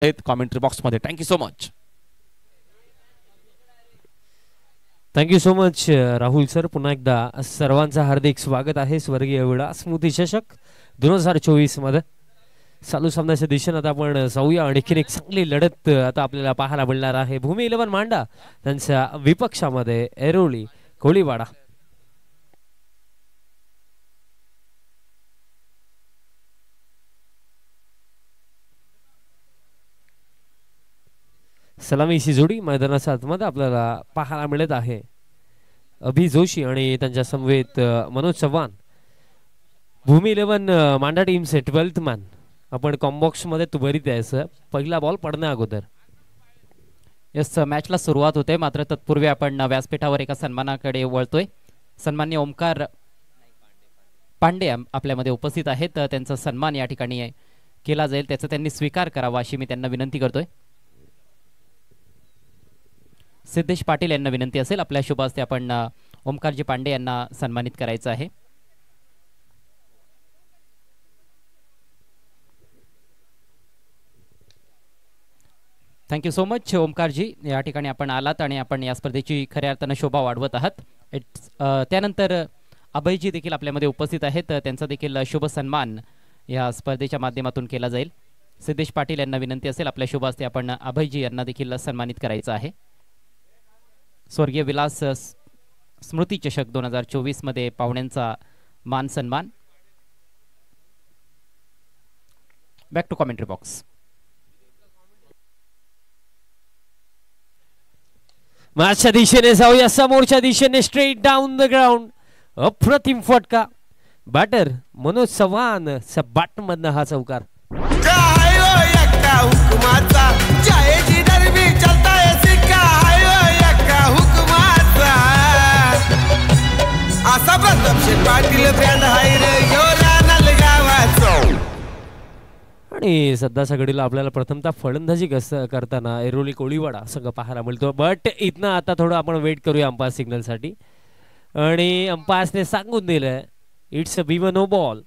Commentary बॉक्समध्ये. Thank you so much. Thank you so much Rahul sir. पुन्हा एकदा सर्वांचं हार्दिक स्वागत आहे स्वर्गीय विडा स्मृती चषक 2024 मध्ये. चालू सामन्याच्या दिशेने आता आपण जाऊया. आणखीन एक चांगली लढत आता आपल्याला पाहायला मिळणार आहे. भूमी 11 मांडा त्यांच्या विपक्षामध्ये ऐरोली कोळीवाडा. सलामीची जोडी मैदानाच्या आतमध्ये आपल्याला पाहायला मिळत आहे. अभि जोशी आणि त्यांच्या समवेत मनोज चव्हाण. भूमी 11 मांडा टीमचे 12th मॅन. आपण कॉम्बॉक्स मध्ये त्वरित यायचं. पहिला बॉल पडण्या अगोदर यस मॅचला सुरुवात होते. मात्र तत्पूर्वी आपण व्यासपीठावर एका सन्मानाकडे वळतोय. सन्माननीय ओमकार पांडे आपल्यामध्ये उपस्थित आहेत. त्यांचा सन्मान या ठिकाणी केला जाईल. त्याचा त्यांनी स्वीकार करावा अशी मी त्यांना विनंती करतोय. सिद्धेश पाटील यांना विनंती असेल आपल्या शुभ हस्ते आपण ओमकारजी पांडे यांना सन्मानित करायचं आहे. थँक्यू सो मच ओमकारजी. या ठिकाणी आपण आलात आणि आपण या स्पर्धेची खऱ्या अर्थानं शोभा वाढवत आहात. त्यानंतर अभयजी देखील आपल्यामध्ये उपस्थित आहेत. त्यांचा देखील शुभ सन्मान या स्पर्धेच्या माध्यमातून केला जाईल. सिद्धेश पाटील यांना विनंती असेल आपल्या शुभ हस्ते आपण अभयजी यांना देखील सन्मानित करायचं आहे. स्वर्गीय विलास स्मृती चषक 2024 मध्ये पाहुण्यांचा मान सन्मान. Back to commentary box. मागच्या दिशेने जाऊया. समोरच्या दिशेने स्ट्रेट डाऊन द ग्राउंड. अप्रतिम फटका. बॅटर मनोज चव्हाण बॅट मधनं हा चौकार. आणि सध्याच्या घडीला आपल्याला प्रथमतः फलंदाजी करताना ऐरोली कोळीवाडा संघ पाहायला मिळतो. बट इथनं आता थोडं आपण वेट करूया अंपायर सिग्नल साठी. आणि अंपायर्सने सांगून दिलंय it's a B no ball.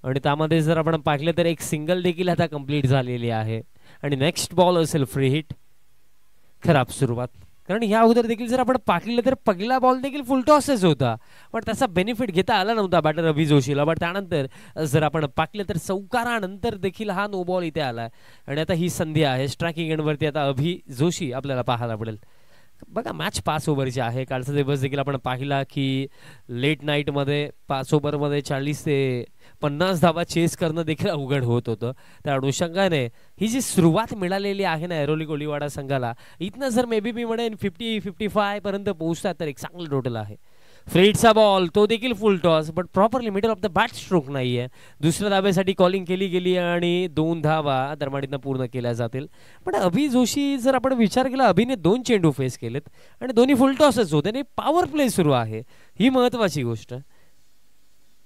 आणि त्यामध्ये जर आपण पाहिलं तर एक सिंगल देखील आता कंप्लीट झालेली आहे. आणि नेक्स्ट बॉल असेल फ्री हिट. खराब सुरुवात. कारण या अगोदर देखील जर आपण पाहिलं तर पहिला बॉल देखील फुल टॉसच होता. पण त्याचा बेनिफिट घेता आला नव्हता बॅटर अभि जोशीला. बट त्यानंतर जर आपण पाहिलं तर चौकारानंतर देखील हा नो बॉल इथे आलाय. आणि आता ही संधी आहे स्ट्रायकिंग एंडवरती आता अभि जोशी आपल्याला पाहायला मिळेल. बघा मॅच 5 ओव्हरची आहे. कालचा दिवस देखील आपण पाहिला की लेट नाईट मध्ये 5 ओव्हरमध्ये 40 ते 50 धावा चेस करणं देखील अवघड होत होतं. त्या अनुषंगाने ही जी सुरुवात मिळालेली आहे ना ऐरोली कोळीवाडा संघाला, इथनं जर मे बी मी म्हणेन 50-55 पर्यंत पोहोचतात तर एक चांगलं टोटल आहे. फ्रीडचा बॉल तो देखील फुल toss. But properly middle of the bat stroke नाहीये. दुसऱ्या धाब्यासाठी कॉलिंग केली गेली आणि 2 धावा दरम्यान पूर्ण केल्या जातील. पण अभि जोशी जर आपण विचार केला अभिने 2 चेंडू फेस केलेत आणि दोन्ही फुल टॉसच होते आणि पॉवर प्ले सुरू आहे. ही महत्वाची गोष्ट.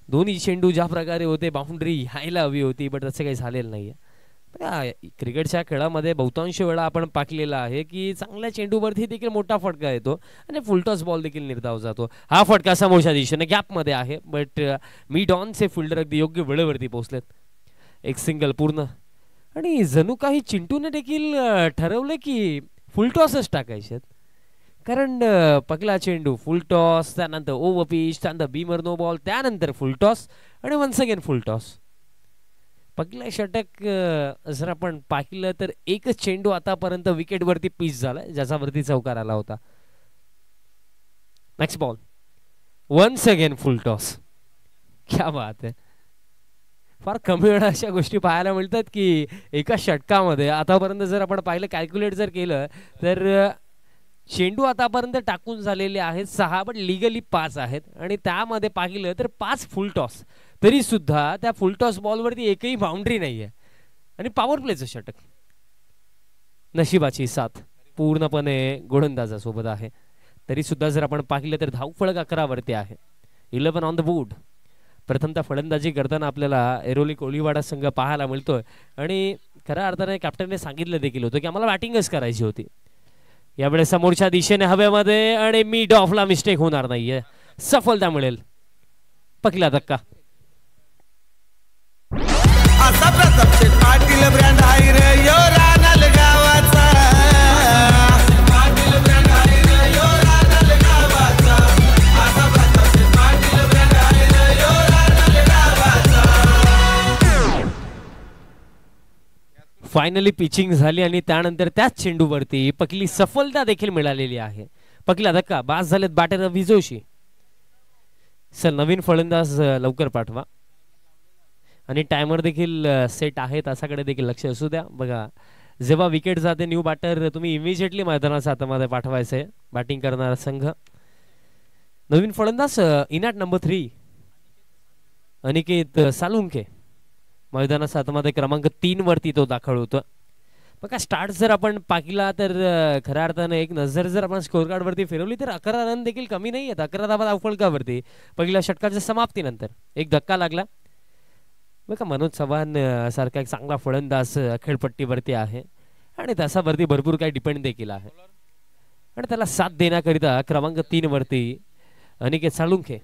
दोन्ही चेंडू ज्या प्रकारे होते बाउंड्री यायला हवी होती बट तसं काही झालेलं नाहीये. क्रिकेटच्या खेळामध्ये बहुतांश वेळा आपण पाहिलेला आहे की चांगल्या चेंडूवरती देखील मोठा फटका येतो आणि फुलटॉस बॉल देखील निर्धाव जातो. हा फटका समोरच्या दिशेने गॅपमध्ये आहे. बट मिड ऑनचे फिल्डर अगदी योग्य वेळेवरती पोहोचलेत. एक सिंगल पूर्ण. आणि जणू काही चिंटूने देखील ठरवलं की फुलटॉसच टाकायचे. कारण पहिला चेंडू फुल टॉस, त्यानंतर ओव्हर पिच, त्यानंतर बीमर नो बॉल, त्यानंतर फुल टॉस आणि वन्स अगेन फुल टॉस. पहिला षटक जर आपण पाहिलं तर एकच चेंडू आतापर्यंत विकेटवरती पिच झाला ज्याच्यावरती चौकार आला होता. Next ball once again full toss. क्या बात आहे. फार कमी वेळा अशा गोष्टी पाहायला मिळतात की एका षटकामध्ये आतापर्यंत जर आपण पाहिलं कॅल्क्युलेट जर केलं तर चेंडू आतापर्यंत टाकून झालेले आहेत 6 बट लिगली 5 आहेत. आणि त्यामध्ये पाहिलं तर 5 फुल टॉस. तरी सुद्धा त्या फुल टॉस बॉलवरती एकही बाउंड्री नाहीये आणि पॉवर प्लेचं षटक. नशिबाची साथ पूर्णपणे गोलंदाजासोबत आहे. तरी सुद्धा जर आपण पाहिलं तर धावफलक 11 वरती आहे. 11 ऑन द बोर्ड. प्रथमतः फलंदाजी करताना आपल्याला ऐरोली कोळीवाडा संघ पाहायला मिळतोय. आणि खऱ्या अर्थाने कॅप्टनने सांगितलं देखील होतं की आम्हाला बॅटिंगच करायची होती. यावेळेस समोरच्या दिशेने हवेमध्ये आणि मिड ऑफला मिस्टेक होणार नाहीये. सफलता मिळेल. पहिला धक्का. असा प्रताप शेठ पाटील ब्रँड आहे रे यो. फायनली पिचिंग झाली आणि त्यानंतर त्याच चेंडूवरती पकली सफलता देखील मिळालेली आहे. पकला धक्का, बास झालेत बॅटर विजोशी. सर नवीन फलंदाज लवकर पाठवा आणि टायमर देखील सेट आहे, तासाकडे देखील लक्ष असू द्या. बघा जेव्हा विकेट जाते न्यू बॅटर तुम्ही इमिजिएटली मैदानाच्या हातामध्ये पाठवायचं आहे. बॅटिंग करणारा संघ. नवीन फलंदाज इनॅट नंबर 3 अनिकेत सालुंके मैदानाच्या हातामध्ये क्रमांक 3 वरती तो दाखल होतो. बघा स्टार्ट जर आपण पाहिला तर खऱ्या अर्थाने एक नजर जर आपण स्कोर कार्ड वरती फिरवली तर 11 रन देखील कमी नाही आहेत. 11 धावा धावफलकावरती पहिल्या षटकाच्या समाप्तीनंतर एक धक्का लागला. बघा मनोज चव्हाण सारखा एक चांगला फलंदाज खेळपट्टीवरती आहे आणि त्याच्यावरती भरपूर काही डिपेंड देखील आहे आणि त्याला साथ देण्याकरिता क्रमांक 3 वरती अनिकेत साळुंखे.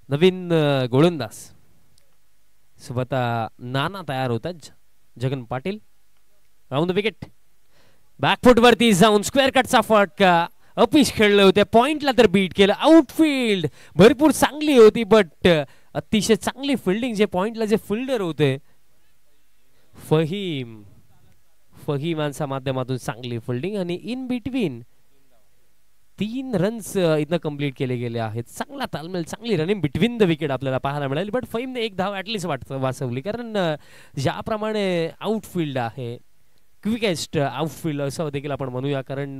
नवीन गोलंदाज सोबत नाना तयार होतात. Jagan Patil round the wicket. Back foot वरती जाऊन स्क्वेअर कटचा फटका. अपिश खेळले होते, पॉइंटला तर बीट केलं. आउटफील्ड भरपूर चांगली होती बट अतिशय चांगली फिल्डिंग. जे पॉइंटला जे फिल्डर होते फहीमांच्या माध्यमातून चांगली फिल्डिंग आणि इन बिटवीन 3 रन्स इथं कंप्लीट केले गेले आहेत. चांगला तालमेल, चांगली रनिंग बिटवीन द विकेट आपल्याला पाहायला मिळाली. बट फहीमने एक धाव ऍटलीस्ट वाचवली कारण ज्याप्रमाणे आउटफील्ड आहे, क्विकेस्ट आउटफील्ड असं देखील आपण म्हणूया. कारण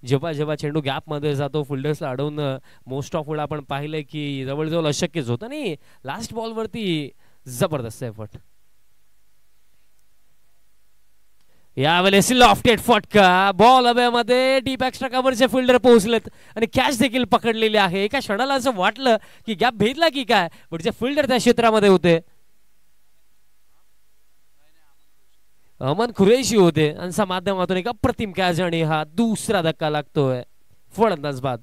जेव्हा जेव्हा चेंडू गॅपमध्ये जातो फिल्डर्सला अडवणं मोस्ट ऑफ वेळा आपण पाहिलंय की जवळजवळ अशक्यच होतं आणि लास्ट बॉलवरती जबरदस्त एफर्ट. यावेळेस लॉफ्टेड फटका. बॉल हवेमध्ये डीप एक्स्ट्रा कव्हरचे फिल्डर पोहोचलेत आणि कॅच देखील पकडलेली आहे. एका क्षणाला असं वाटलं की गॅप भेटला की काय, पण जे फिल्डर त्या क्षेत्रामध्ये होते अमन कुरेशी होते यांच्या माध्यमातून एक अप्रतिम कॅच आणि हा दुसरा धक्का लागतोय फलंदाज बाद.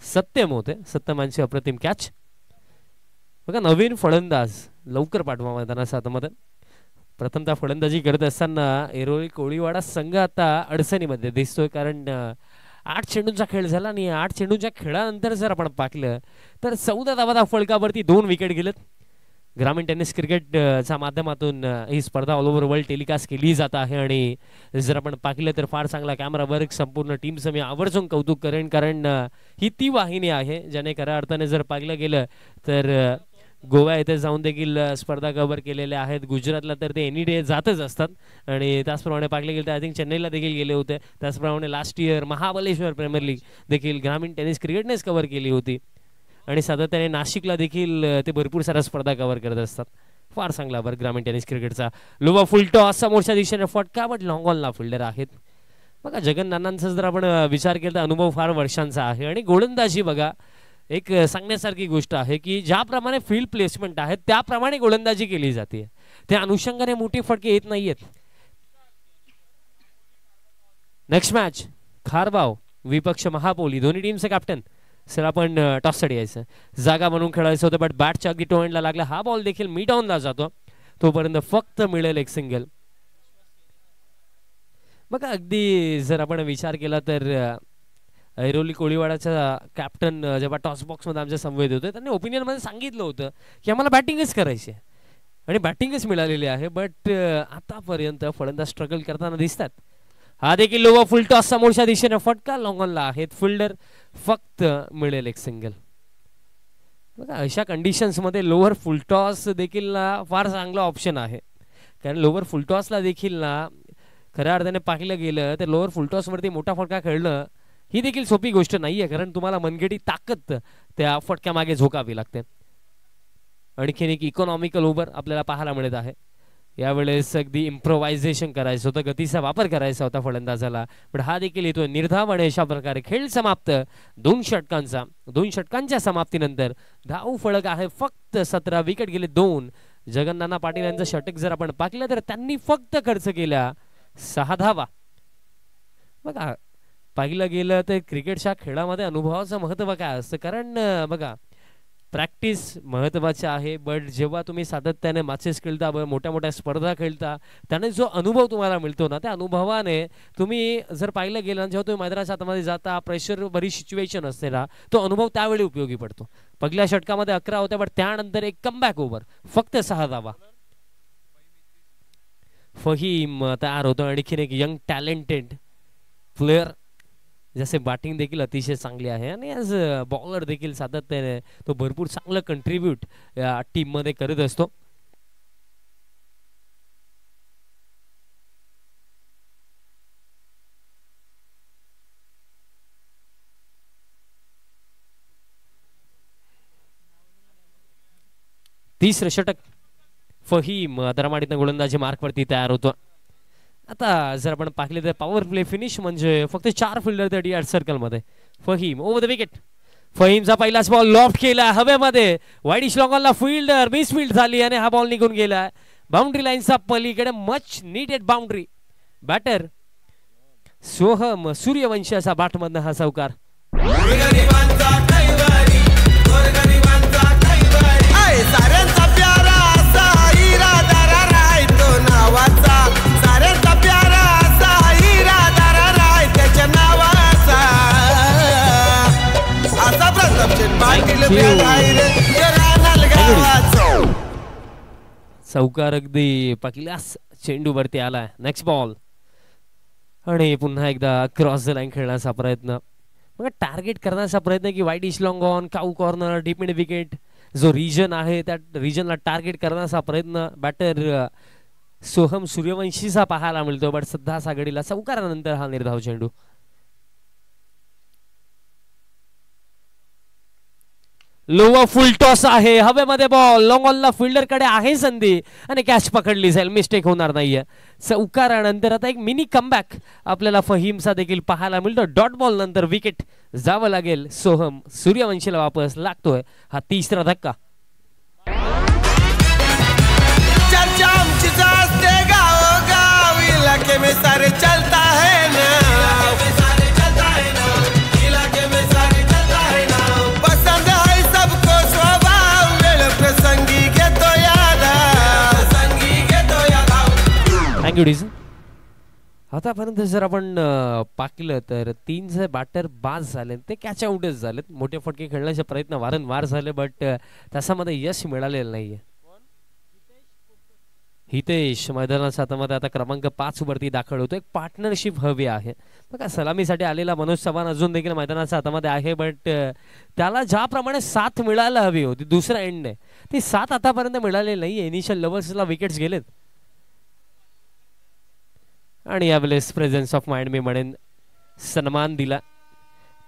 सत्यम होते, सत्यमांची अप्रतिम कॅच. बघा नवीन फलंदाज लवकर पाठवा मैदानाच्या हातामध्ये. प्रथमतः फलंदाजी करत असताना एरोली कोळीवाडा संघ आता अडचणीमध्ये दिसतोय कारण 8 चेंडूंचा खेळ झाला आणि 8 चेंडूंच्या खेळानंतर जर आपण पाहिलं तर 14 धावा फलकावरती 2 विकेट गेलेत. ग्रामीण टेनिस क्रिकेटच्या माध्यमातून ही स्पर्धा ऑल ओव्हर वर्ल्ड टेलिकास्ट केली जात आहे आणि जर आपण पाहिलं तर फार चांगला कॅमेरा वर्क संपूर्ण टीमचं मी आवर्जून कौतुक करेन कारण ही ती वाहिनी आहे ज्याने खऱ्या अर्थाने जर पाहिलं गेलं तर गोवा येथे जाऊन देखील स्पर्धा कव्हर केलेल्या आहेत. गुजरातला तर ते एनी डे जातच असतात आणि त्याचप्रमाणे पाहिलं गेलं तर आय थिंक चेन्नईला देखील गेले होते. त्याचप्रमाणे last year Mahabaleshwar premier league देखील ग्रामीण टेनिस क्रिकेटनेच कव्हर केली होती आणि सातत्याने नाशिकला देखील ते भरपूर साऱ्या स्पर्धा कव्हर करत असतात. फार चांगला वर्क ग्रामीण टेनिस क्रिकेटचा. लोवा फुल टॉस समोरच्या दिशेने फटका बट लॉंग ऑनला फिल्डर आहेत. बघा जगन नानांचा जर आपण विचार केला तर अनुभव फार वर्षांचा आहे आणि गोलंदाजी बघा एक सांगण्यासारखी गोष्ट आहे की ज्याप्रमाणे फील्ड प्लेसमेंट आहे त्याप्रमाणे गोलंदाजी केली जाते. त्या अनुषंगाने मोठी फटके येत नाहीयेत. नेक्स्ट मॅच खारबाव विपक्ष महापोली दोन्ही टीमचे कॅप्टन. सर आपण टॉससाठी यायचं जागा म्हणून खेळायचं होतं बट बॅटच्या अगदी टो एंडला लागला. हा बॉल देखील मिड ऑनला जातो तोपर्यंत फक्त मिळेल एक सिंगल. बघा अगदी जर आपण विचार केला तर ऐरोली कोळीवाडाचा कॅप्टन जेव्हा टॉस बॉक्समध्ये आमच्या संवेद होते त्यांनी ओपिनियनमध्ये सांगितलं होतं की आम्हाला बॅटिंगच करायची आहे आणि बॅटिंगच मिळालेली आहे बट आतापर्यंत फलंदाज स्ट्रगल करताना दिसतात. हा देखील लोवा फुल टॉस समोरच्या दिशेने फटका लॉंग ऑनला आहेत फिल्डर फक्त मिळेल एक सिंगल. बघा अशा कंडिशन्स मध्ये लोअर फुल टॉस देखील फार चांगला ऑप्शन आहे कारण लोअर फुल टॉसला देखील ना खऱ्या अर्थाने पाहिलं गेलं तर लोअर फुल टॉस वरती मोठा फटका खेळणं ही देखील सोपी गोष्ट नाहीये कारण तुम्हाला मनगटी ताकद त्या फटक्या मागे झोकावी लागते. आणखीन एक इकॉनॉमिकल ओव्हर आपल्याला पाहायला मिळत आहे. यावेळेस अगदी इम्प्रोव्हायझेशन करायचं होतं, गतीचा वापर करायचा होता फलंदाजाला पण हा देखील येतोय निर्धाव आणि अशा प्रकारे खेळ समाप्त. 2 षटकांच्या समाप्तीनंतर धाव फलक आहे फक्त 17. विकेट गेले 2. जगन्नाना पाटील यांचं षटक जर आपण पाहिलं तर त्यांनी फक्त खर्च केल्या 6 धावा. बघा पाहिलं गेलं तर क्रिकेटच्या खेळामध्ये अनुभवाचं महत्त्व काय असतं कारण बघा प्रॅक्टिस महत्त्वाची आहे, बट जेव्हा तुम्ही सातत्याने मॅचेस खेळता, मोठ्या मोठ्या स्पर्धा खेळता, त्याने जो अनुभव तुम्हाला मिळतो ना, त्या अनुभवाने तुम्ही जर पाहिलं गेलं जेव्हा तुम्ही मैदानाच्या आतमध्ये जाता, प्रेशर बरी सिच्युएशन असते ना, तो अनुभव त्यावेळी उपयोगी पडतो. पहिल्या षटकामध्ये 11 होत्या, पण त्यानंतर एक कमबॅक ओव्हर, फक्त 6 धावा. फहीम तयार होतो, आणखीन एक यंग टॅलेंटेड प्लेयर, जसे बॅटिंग देखील अतिशय चांगली आहे आणि ॲज बॉलर देखील सातत्याने तो भरपूर चांगलं कंट्रीब्यूट या टीम मध्ये करत असतो. तिसरं षटक फहीम दरमाडीतनं गोलंदाजी मार्कवरती तयार होतो. आता जर आपण पाहिले तर पॉवर प्ले फिनिश म्हणजे फक्त 4 फिल्डर त्या डी सर्कल मध्ये. Fahim over the wicket. फहीमचा पहिलाच बॉल लॉफ्ट केला हवेमध्ये, वाईडिश लॉंगॉनला फिल्डर मिसफिल्ड झाली आणि हा बॉल निघून गेला बाउंड्री लाईनचा पलीकडे. Much needed boundary. Batter Soham Suryavanshi असा बॅटमधनं हा चौकार. चौकार अगदी पहिल्याच चेंडूवरती आलाय. नेक्स्ट बॉल आणि पुन्हा एकदा क्रॉस द लाईन खेळण्याचा प्रयत्न, मग टार्गेट करण्याचा प्रयत्न की widish long on, cow corner, deep mid wicket जो रिजन आहे त्या रिजनला टार्गेट करण्याचा प्रयत्न बॅटर सोहम सूर्यवंशीचा पाहायला मिळतो. बट सध्या सागडीला चौकारानंतर हा निर्धाव चेंडू. लोवर फुल टॉस आहे हवेमध्ये बॉल. लॉंग ऑनला फिल्डर कडे आहे संधी आणि कॅच पकडली जाईल, मिस्टेक होणार नाहीये. चौकारानंतर आता एक मिनी कमबॅक आपल्याला फहीमचा देखील पाहायला मिळतो. डॉट बॉल नंतर विकेट जावं लागेल. सोहम सूर्यवंशीला वापस लागतोय हा तिसरा धक्का. Thank you DJs. आतापर्यंत जर आपण पाहिलं तर 3 बॅटर बाद झाले, ते कॅच आउटच झालेत. मोठे फटके खेळण्याचे प्रयत्न वारंवार झाले, बट त्याच्यामध्ये यश मिळालेलं नाहीये. हितेश मैदानाच्या हातामध्ये आता क्रमांक 5 वरती दाखल होतो. एक पार्टनरशिप हवी आहे. बघा सलामीसाठी आलेला मनोज चव्हाण अजून देखील मैदानाच्या हातामध्ये आहे, बट त्याला ज्याप्रमाणे साथ मिळायला हवी होती दुसऱ्या एंडने, ती साथ आतापर्यंत मिळालेली नाहीये. इनिशियल लेवल्सला विकेट्स गेलेत आणि यावेळेस प्रेझेन्स ऑफ माइंड मी म्हणेन सन्मान दिला,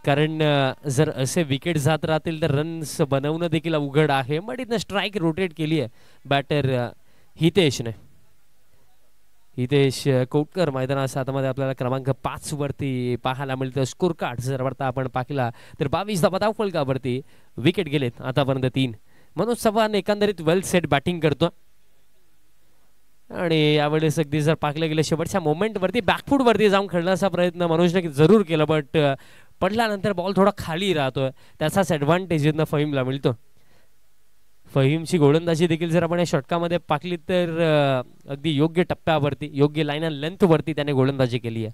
कारण जर असे विकेट जात राहतील तर रन्स बनवणं देखील अवघड आहे. बट इथं स्ट्राईक रोटेट केली आहे बॅटर हितेशने. हितेश कोटकर मैदानाच्या हातामध्ये आपल्याला क्रमांक 5 वरती पाहायला मिळतं. स्कोर कार्ड जर वाटता आपण पाहिला तर 22 धावा फलकावरती विकेट गेलेत आतापर्यंत 3. मनोज चव्हाण एकंदरीत वेल सेट बॅटिंग करतो आणि यावेळेस अगदी जर पाहिलं गेलं शेवटच्या मोमेंट वरती बॅकफूट वरती जाऊन खेळण्याचा प्रयत्न मनोजने जरूर केला, बट पडल्यानंतर बॉल थोडा खाली राहतोय, त्याचाच ऍडव्हान्टेज फहीमला मिळतो. फहीमची गोलंदाजी देखील जर आपण या षटकामध्ये पाहिली तर अगदी योग्य टप्प्यावरती, योग्य लाईन अँड लेंथ वरती त्याने गोलंदाजी केली आहे.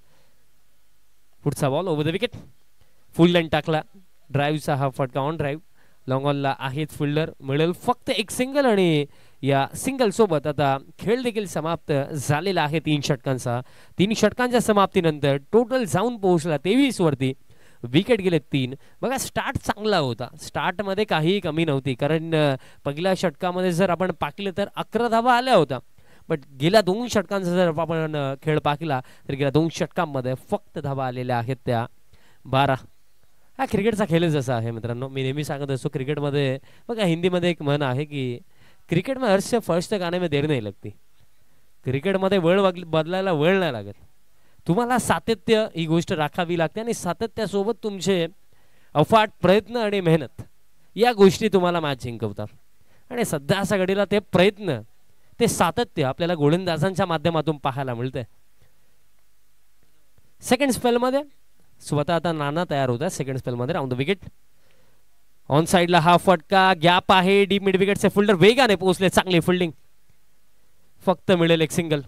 पुढचा ball over the wicket, full line टाकला. ड्राईव्हचा हा फटका ऑन ड्राईव्ह. लॉंग ऑनला आहेत फिल्डर, मिळेल फक्त एक सिंगल आणि या सिंगल सोबत आता खेळ देखील समाप्त झालेला आहे 3 षटकांचा. 3 षटकांच्या समाप्तीनंतर टोटल जाऊन पोहोचला 23 वरती. विकेट गेले 3. बघा स्टार्ट चांगला होता, स्टार्ट मध्ये काहीही कमी नव्हती, कारण पहिल्या षटकामध्ये जर आपण पाहिलं तर 11 धावा आल्या होत्या, बट गेल्या 2 षटकांचा जर आपण खेळ पाहिला तर गेल्या 2 षटकांमध्ये फक्त धावा आलेल्या आहेत त्या 12. हा क्रिकेटचा खेळच असा आहे मित्रांनो. मी नेहमी सांगत असतो क्रिकेटमध्ये, बघा हिंदीमध्ये एक म्हण आहे की क्रिकेट में हर से फर्स्ट गाने में देर नहीं लगती. क्रिकेटमध्ये वेळ बदलायला वेळ नाही लागत. तुम्हाला सातत्य ही गोष्ट राखावी लागते आणि सातत्यासोबत तुमचे अफाट प्रयत्न आणि मेहनत या गोष्टी तुम्हाला मॅच जिंकवतात. आणि सध्या असा घडीला ते प्रयत्न, ते सातत्य आपल्याला गोलंदाजांच्या माध्यमातून पाहायला मिळते. सेकंड स्पेल मध्ये स्वतः आता नाना तयार होता. सेकंड स्पेल मध्ये राऊंड द विकेट. ऑन साइडला हा फटका, गॅप आहे, डीप मिड विकेटचे फिल्डर वेगाने पोहोचले, चांगली फिल्डिंग, फक्त मिळेल एक सिंगल.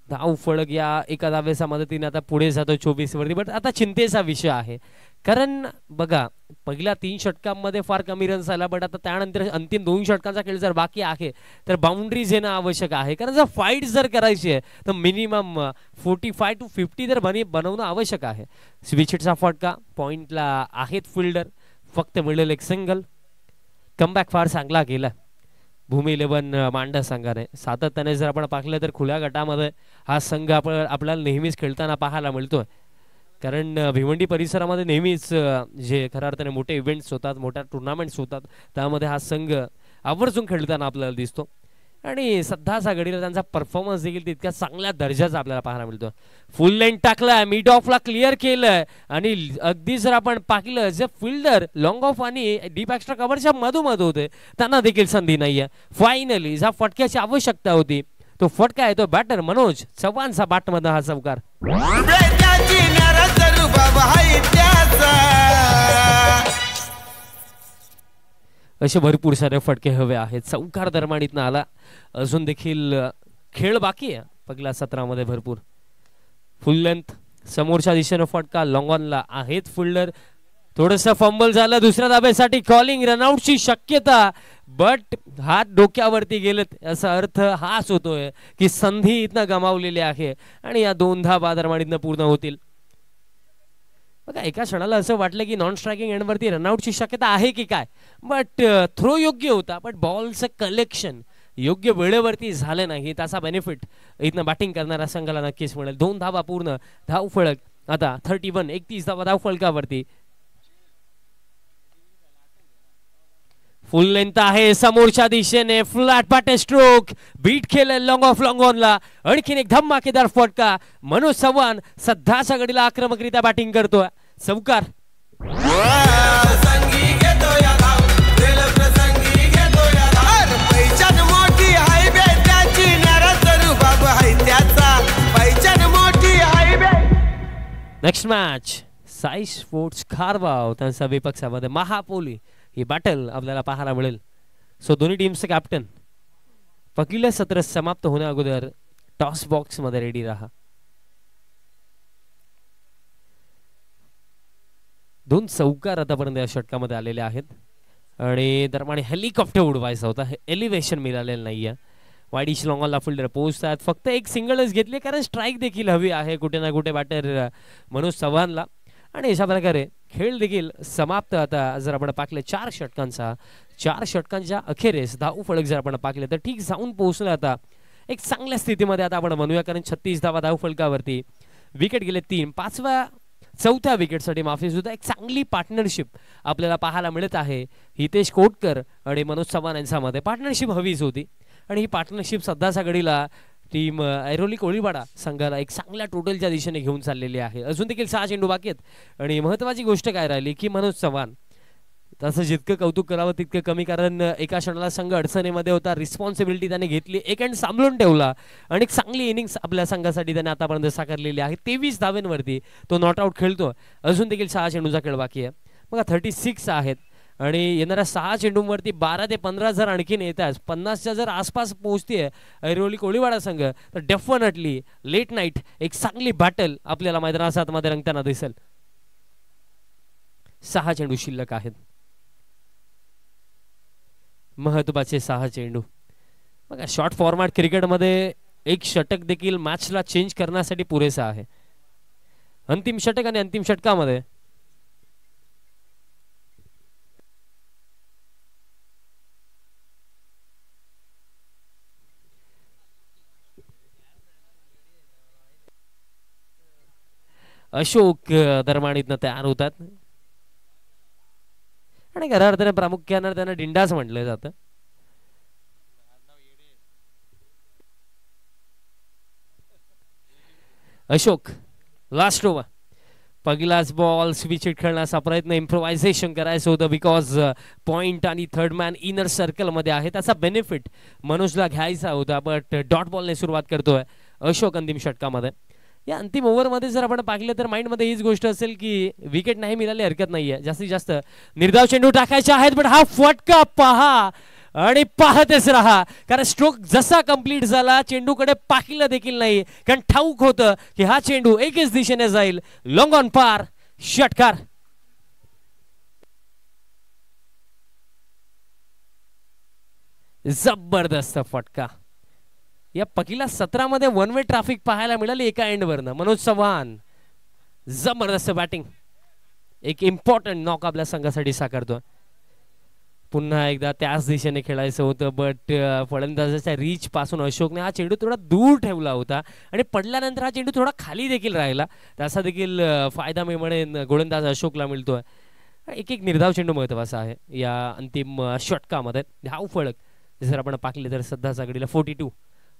धाव फळक या एका धावेच्या मदतीने आता पुढे जातो 24 वरती. बट आता चिंतेचा विषय आहे, कारण बघा पहिल्या 3 षटकांमध्ये फार कमी रन्स आला, बट आता त्यानंतर अंतिम 2 षटकांचा खेळ जर बाकी आहे तर बाउंड्रीज येणं आवश्यक आहे. कारण जर फाईट जर करायची आहे तर मिनिमम 45 to 50 तर बनवणं आवश्यक आहे. स्विचचा फटका, पॉइंटला आहेत फिल्डर, फक्त मिळेल एक सिंगल. कमबॅक फार चांगला केला भूमी 11 मांडा संघाने. सातत्याने जर आपण पाहिलं तर खुल्या गटामध्ये हा संघ आपल्याला नेहमीच खेळताना पाहायला मिळतोय, कारण भिवंडी परिसरामध्ये नेहमीच जे खऱ्या अर्थाने मोठे इव्हेंट्स होतात, मोठ्या टुर्नामेंट्स होतात, त्यामध्ये हा संघ आवर्जून खेळताना आपल्याला दिसतो. आणि सध्याचा घडीला त्यांचा परफॉर्मन्स देखील तितक्या चांगल्या दर्जाचा आपल्याला पाहायला मिळतो. फुल लेंथ टाकलाय, मिड ऑफला क्लिअर केलंय, आणि अगदी जर आपण पाहिलं जे फिल्डर लॉंग ऑफ आणि डीप एक्स्ट्रा कव्हरच्या मधोमध होते त्यांना देखील संधी नाहीये. फायनली ज्या फटक्याची आवश्यकता होती तो फटका आहे तो बॅटर मनोज चव्हाणचा बॅटमध्ये हा चौकार. असे भरपूर सारे फटके हवे आहेत. चौकार दरम्यानीतनं आला, अजून देखील खेळ बाकी आहे पहिल्या सत्रामध्ये भरपूर. फुल लेंथ समोरच्या दिशेनं फटका, लॉंग ऑनला आहेत फिल्डर, थोडंसं फंबल झालं, दुसऱ्या धाब्यासाठी कॉलिंग, रनआउटची शक्यता, बट हात डोक्यावरती गेलेत याचा अर्थ हाच होतोय की संधी इथनं गमावलेली आहे आणि या 2 धाबा दरम्यानीतनं पूर्ण होतील. बघा एका क्षणाला असं वाटलं की नॉन स्ट्रायकिंग एंडवरती रनआउटची शक्यता आहे की काय, बट थ्रो योग्य होता, बट बॉलचं कलेक्शन योग्य वेळेवरती झालं नाही. त्याचा बेनिफिट इथनं बॅटिंग करणाऱ्या संघाला नक्कीच मिळेल. 2 धाबा पूर्ण, धाव फळक आता 31 धाबा धाव फळकावरती. फुल लेंथ आहे समोरच्या दिशेने, फ्लॅट पॅटर्न स्ट्रोक, बीट केलं लॉंग ऑफ लॉंग ऑनला, आणखीन एक धमाकेदार फटका. मनोज चव्हाण सध्याच्या घडीला आक्रमकरित्या बॅटिंग करतोय, चौकार. नेक्स्ट मॅच साई स्पोर्ट्स खारबाव त्यांचा विपक्षामध्ये महापोली ही बॅटल आपल्याला पाहायला मिळेल. सो दोन्ही टीमचे कॅप्टन पहिलं सत्र समाप्त होण्या अगोदर टॉस बॉक्स मध्ये रेडी राहा. 2 चौकार आतापर्यंत या षटकामध्ये आलेले आहेत आणि दरम्यान हेलिकॉप्टर उडवायचा होता, हे एलिव्हेशन मिळालेलं नाहीये. वाईडिश लॉंगॉनला फिल्डर पोहोचतात, फक्त एक सिंगलच घेतले कारण स्ट्राईक देखील हवी आहे कुठे ना कुठे बॅटर मनोज चव्हाणला. आणि अशा प्रकारे खेळ देखील समाप्त. आता जर आपण पाकले 4 षटकांच्या अखेरीस धाव फळक जर आपण पाकले तर ठीक जाऊन पोहोचलं आता एक चांगल्या स्थितीमध्ये आता आपण म्हणूया, कारण 36 धावा धाव फलकावरती, विकेट गेले 3, 4थ्या विकेटसाठी माफी सुद्धा एक चांगली पार्टनरशिप आपल्याला पाहायला मिळत आहे. हितेश कोटकर आणि मनोज चव्हाण यांच्यामध्ये पार्टनरशिप हवीच होती आणि ही पार्टनरशिप सध्याच्या घडीला टीम ऐरोली कोळीवाडा संघाला एक चांगल्या टोटलच्या दिशेने घेऊन चाललेली आहे. अजून देखील 6 चेंडू बाकी आहेत आणि महत्त्वाची गोष्ट काय राहिली की मनोज चव्हाण, तसं जितकं कौतुक करावं तितकं कमी, कारण एका क्षणाला संघ अडचणीमध्ये होता, रिस्पॉन्सिबिलिटी त्याने घेतली, एक एंड सांभाळून ठेवला आणि एक चांगली इनिंग्स आपल्या संघासाठी त्याने आतापर्यंत साकारलेली आहे. 23 धावेंवरती तो नॉट आउट खेळतो. अजून देखील 6 चेंडूचा खेळ बाकी आहे. बघा 36 आहेत आणि येणाऱ्या 6 चेंडूंवरती 12 ते 15 जर आणखीन येतात, 50च्या जर आसपास पोहोचतीये ऐरोली कोळीवाडा संघ, तर डेफिनेटली लेट नाईट एक चांगली बॅटल आपल्याला मैदानाच्या आतमध्ये रंगताना दिसेल. 6 चेंडू शिल्लक आहेत, महत्वाचे 6 चेंडू. बघा शॉर्ट फॉर्मॅट क्रिकेटमध्ये एक षटक देखील मॅचला चेंज करण्यासाठी पुरेसा आहे. अंतिम षटक आणि अंतिम षटकामध्ये अशोक दरम्यानीतनं तयार होतात आणि खऱ्या अर्थाने प्रामुख्याने त्यांना डिंडाच म्हटलं जातं. अशोक लास्ट ओव्हर, पहिलाच बॉल, स्विच हिट खेळण्याचा प्रयत्न, इम्प्रोव्हायझेशन करायचं होतं बिकॉज पॉइंट आणि थर्ड मॅन इनर सर्कल मध्ये आहे, त्याचा बेनिफिट मनोजला घ्यायचा होता, बट डॉट बॉलने सुरुवात करतोय अशोक अंतिम षटकामध्ये. या अंतिम ओव्हरमध्ये जर आपण पाहिलं तर माइंडमध्ये हीच गोष्ट असेल की विकेट नाही मिळाली हरकत नाहीये, जास्तीत जास्त निर्धाव चेंडू टाकायचे आहेत. पण हा फटका पहा आणि पाहतेच राहा, कारण स्ट्रोक जसा कंप्लीट झाला चेंडूकडे पाहिलं देखील नाही, कारण ठाऊक होतं की हा चेंडू एकच दिशेने जाईल. लॉंग ऑन पार, षटकार. जबरदस्त फटका. या पहिल्या सत्रामध्ये वन वे ट्रॅफिक पाहायला मिळाली एका एंडवरनं. मनोज चव्हाण जबरदस्त बॅटिंग, एक इम्पॉर्टंट नॉक आपल्या संघासाठी साकारतो. पुन्हा एकदा त्याच दिशेने खेळायचं होतं, बट फलंदाजाच्या रीच पासून अशोकने हा चेंडू थोडा दूर ठेवला होता आणि पडल्यानंतर हा चेंडू थोडा खाली देखील राहिला. त्याचा देखील फायदा मी म्हणेन गोलंदाज अशोकला मिळतोय. एक एक निर्धाव चेंडू महत्वाचा आहे या अंतिम षटकामध्ये. धाव फळक जर आपण पाहिले तर सध्या आघाडीला 42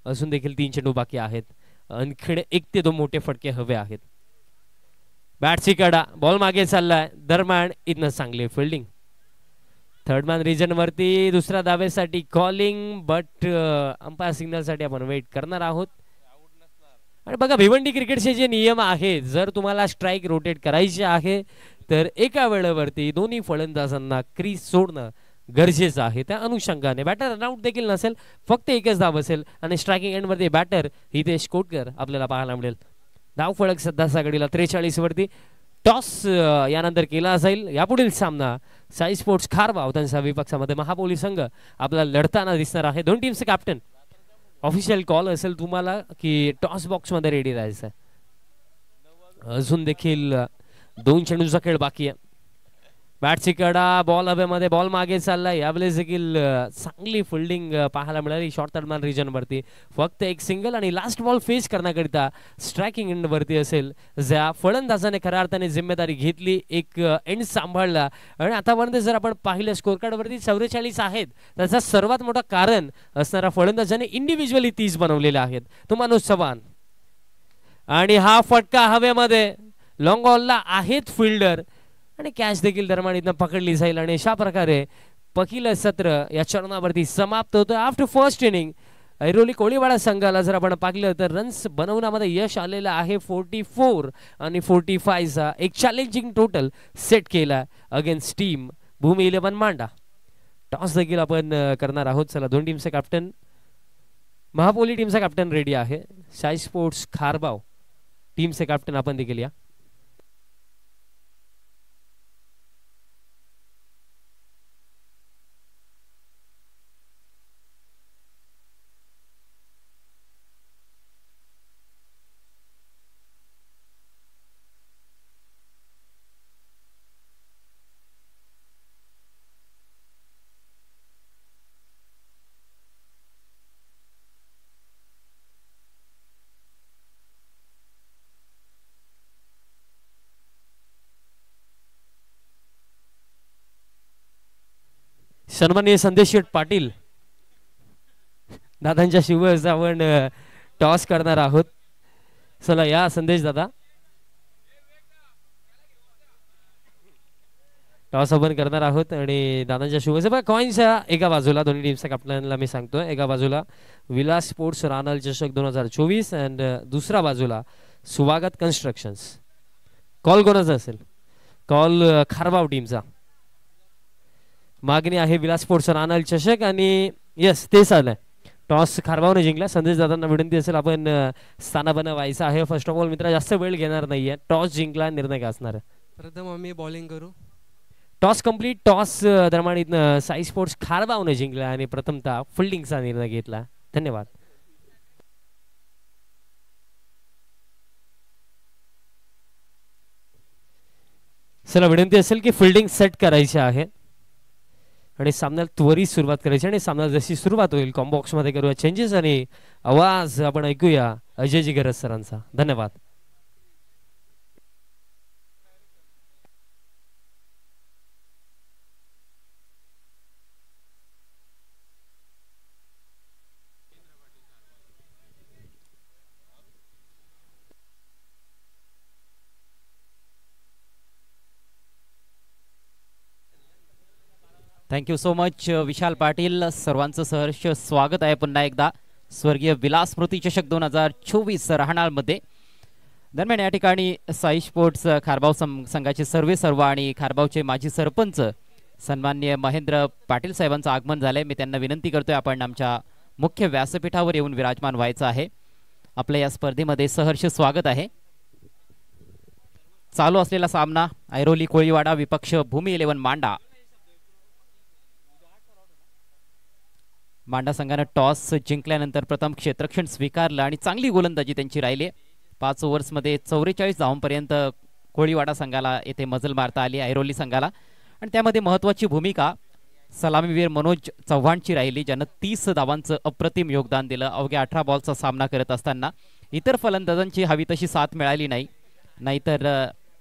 अजून देखील 3 चेंडू बाकी आहेत. आणखी 1 ते 2 मोठे फटके हवे आहेत. बॅटची कडा, बॉल मागे चाललाय, दरम्यान इथनं चांगली फिल्डिंग. थर्ड मॅन रिजन वरती दुसऱ्या धावेसाठी कॉलिंग, बट अंपायर सिग्नल साठी आपण वेट करणार आहोत. आणि बघा भिवंडी क्रिकेटचे जे नियम आहेत, जर तुम्हाला स्ट्राईक रोटेट करायचे आहे तर एका वेळेवरती दोन्ही फलंदाजांना क्रीज सोडणं गरजेचं आहे. त्या अनुषंगाने बॅटर रनआउट देखील नसेल, फक्त एकच धाव असेल आणि स्ट्रायकिंग एंड वरती बॅटर हितेश कोटकर आपल्याला पाहायला मिळेल. धाव फळक सध्या आघाडीला 43 वरती. टॉस यानंतर केला जाईल. यापुढील सामना साई स्पोर्ट्स खारबाव त्यांच्या विपक्षामध्ये महापोली संघ आपल्याला लढताना दिसणार आहे. दोन टीमचे कॅप्टन ऑफिशियल कॉल असेल तुम्हाला की टॉस बॉक्स मध्ये रेडी राहायचं. अजून देखील 2 चेंडूचा खेळ बाकी आहे. बॅटची कडा, बॉल हवेमध्ये, बॉल मागे चाललाय. यावेळेस देखील चांगली फिल्डिंग पाहायला मिळाली शॉर्ट थर्ड मॅन रिजन वरती. फक्त एक सिंगल आणि लास्ट बॉल फेस करण्याकरिता स्ट्रायकिंग एंड वरती असेल, ज्या फलंदाजाने खऱ्या अर्थाने जिम्मेदारी घेतली, एक एंड सांभाळला. आणि आतापर्यंत जर आपण पाहिलं स्कोर कार्ड वरती 44 आहेत, त्याचा सर्वात मोठं कारण असणारा फलंदाजाने इंडिव्हिज्युअली 30 बनवलेले आहेत, तो मनोज चव्हाण. आणि हा फटका हवेमध्ये, लॉंग ऑलला आहेत फिल्डर आणि कॅच देखील दरम्यान इथं पकडली जाईल. आणि अशा प्रकारे पहिलं सत्र या चरणावरती समाप्त होतं. After first inning Airoli Koliwada संघाला जर आपण पाहिलं तर रन्स बनवण्यामध्ये यश आलेलं आहे. 44 आणि 45चा एक चॅलेंजिंग टोटल सेट केला अगेन्स्ट टीम भूमी 11 मांडा. टॉस देखील आपण करणार आहोत. चला, दोन टीमचे कॅप्टन, महापोली टीमचा कॅप्टन रेडी आहे. साई स्पोर्ट्स खारबाव टीमचे कॅप्टन आपण देखील या. सन्माननीय संदेश शेठ पाटील दादांच्या शिवस आपण टॉस करणार आहोत. चला या संदेश दादा, टॉस आपण करणार आहोत आणि दादांच्या शिवस कॉइन्सच्या एका बाजूला दोन्ही टीमच्या कॅप्टनला मी सांगतोय, एका बाजूला विलास स्पोर्ट्स रानल चषक 2024 अँड दुसऱ्या बाजूला स्वागत कन्स्ट्रक्शन्स. कॉल कोणाचा असेल? कॉल खारबाव टीमचा. मागणी आहे विलास स्पोर्ट्स रानल चषक आणि यस ते चाललंय. टॉस खारबावने जिंकला. संदेश दादांना विनंती असेल आपण स्थानापन्न व्हायचं आहे. फर्स्ट ऑफ ऑल मित्रा जास्त वेळ घेणार नाहीये. टॉस जिंकला, निर्णय काय असणार आहे? प्रथम आम्ही बॉलिंग करू. Toss complete. टॉस दरम्यान इथनं साई स्पोर्ट्स खारबावने जिंकला आणि प्रथमतः फिल्डिंगचा निर्णय घेतला. धन्यवाद. चला, विनंती असेल की फिल्डिंग सेट करायची आहे आणि सामन्याला त्वरित सुरुवात करायची. आणि सामना जशी सुरुवात होईल कॉम्बो बॉक्स मध्ये करूया चेंजेस आणि आवाज आपण ऐकूया अजयजी गरज सरांचा. धन्यवाद. Thank you so much Vishal Patil. सर्वांचं सहर्ष स्वागत आहे पुन्हा एकदा स्वर्गीय विलास स्मृती चषक 2024 राहणारमध्ये. दरम्यान या ठिकाणी साई स्पोर्ट्स खारबाव संघाचे सर्व आणि खारबावचे माजी सरपंच सन्माननीय महेंद्र पाटील साहेबांचं आगमन झालंय. मी त्यांना विनंती करतोय आपण आमच्या मुख्य व्यासपीठावर येऊन विराजमान व्हायचं आहे. आपल्या या स्पर्धेमध्ये सहर्ष स्वागत आहे. चालू असलेला सामना ऐरोली कोळीवाडा विपक्ष भूमी 11 मांडा. मांडा संघाने टॉस जिंकल्यानंतर प्रथम क्षेत्ररक्षण स्वीकारलं आणि चांगली गोलंदाजी त्यांची राहिली. 5 ओव्हर्समध्ये 44 धावांपर्यंत कोळीवाडा संघाला येथे मजल मारता आली ऐरोली संघाला. आणि त्यामध्ये महत्त्वाची भूमिका सलामीवीर मनोज चव्हाणची राहिली, ज्यानं 30 धावांचं अप्रतिम योगदान दिलं. अवघ्या 18 बॉलचा सामना करत असताना इतर फलंदाजांची हवी तशी साथ मिळाली नाही, नाहीतर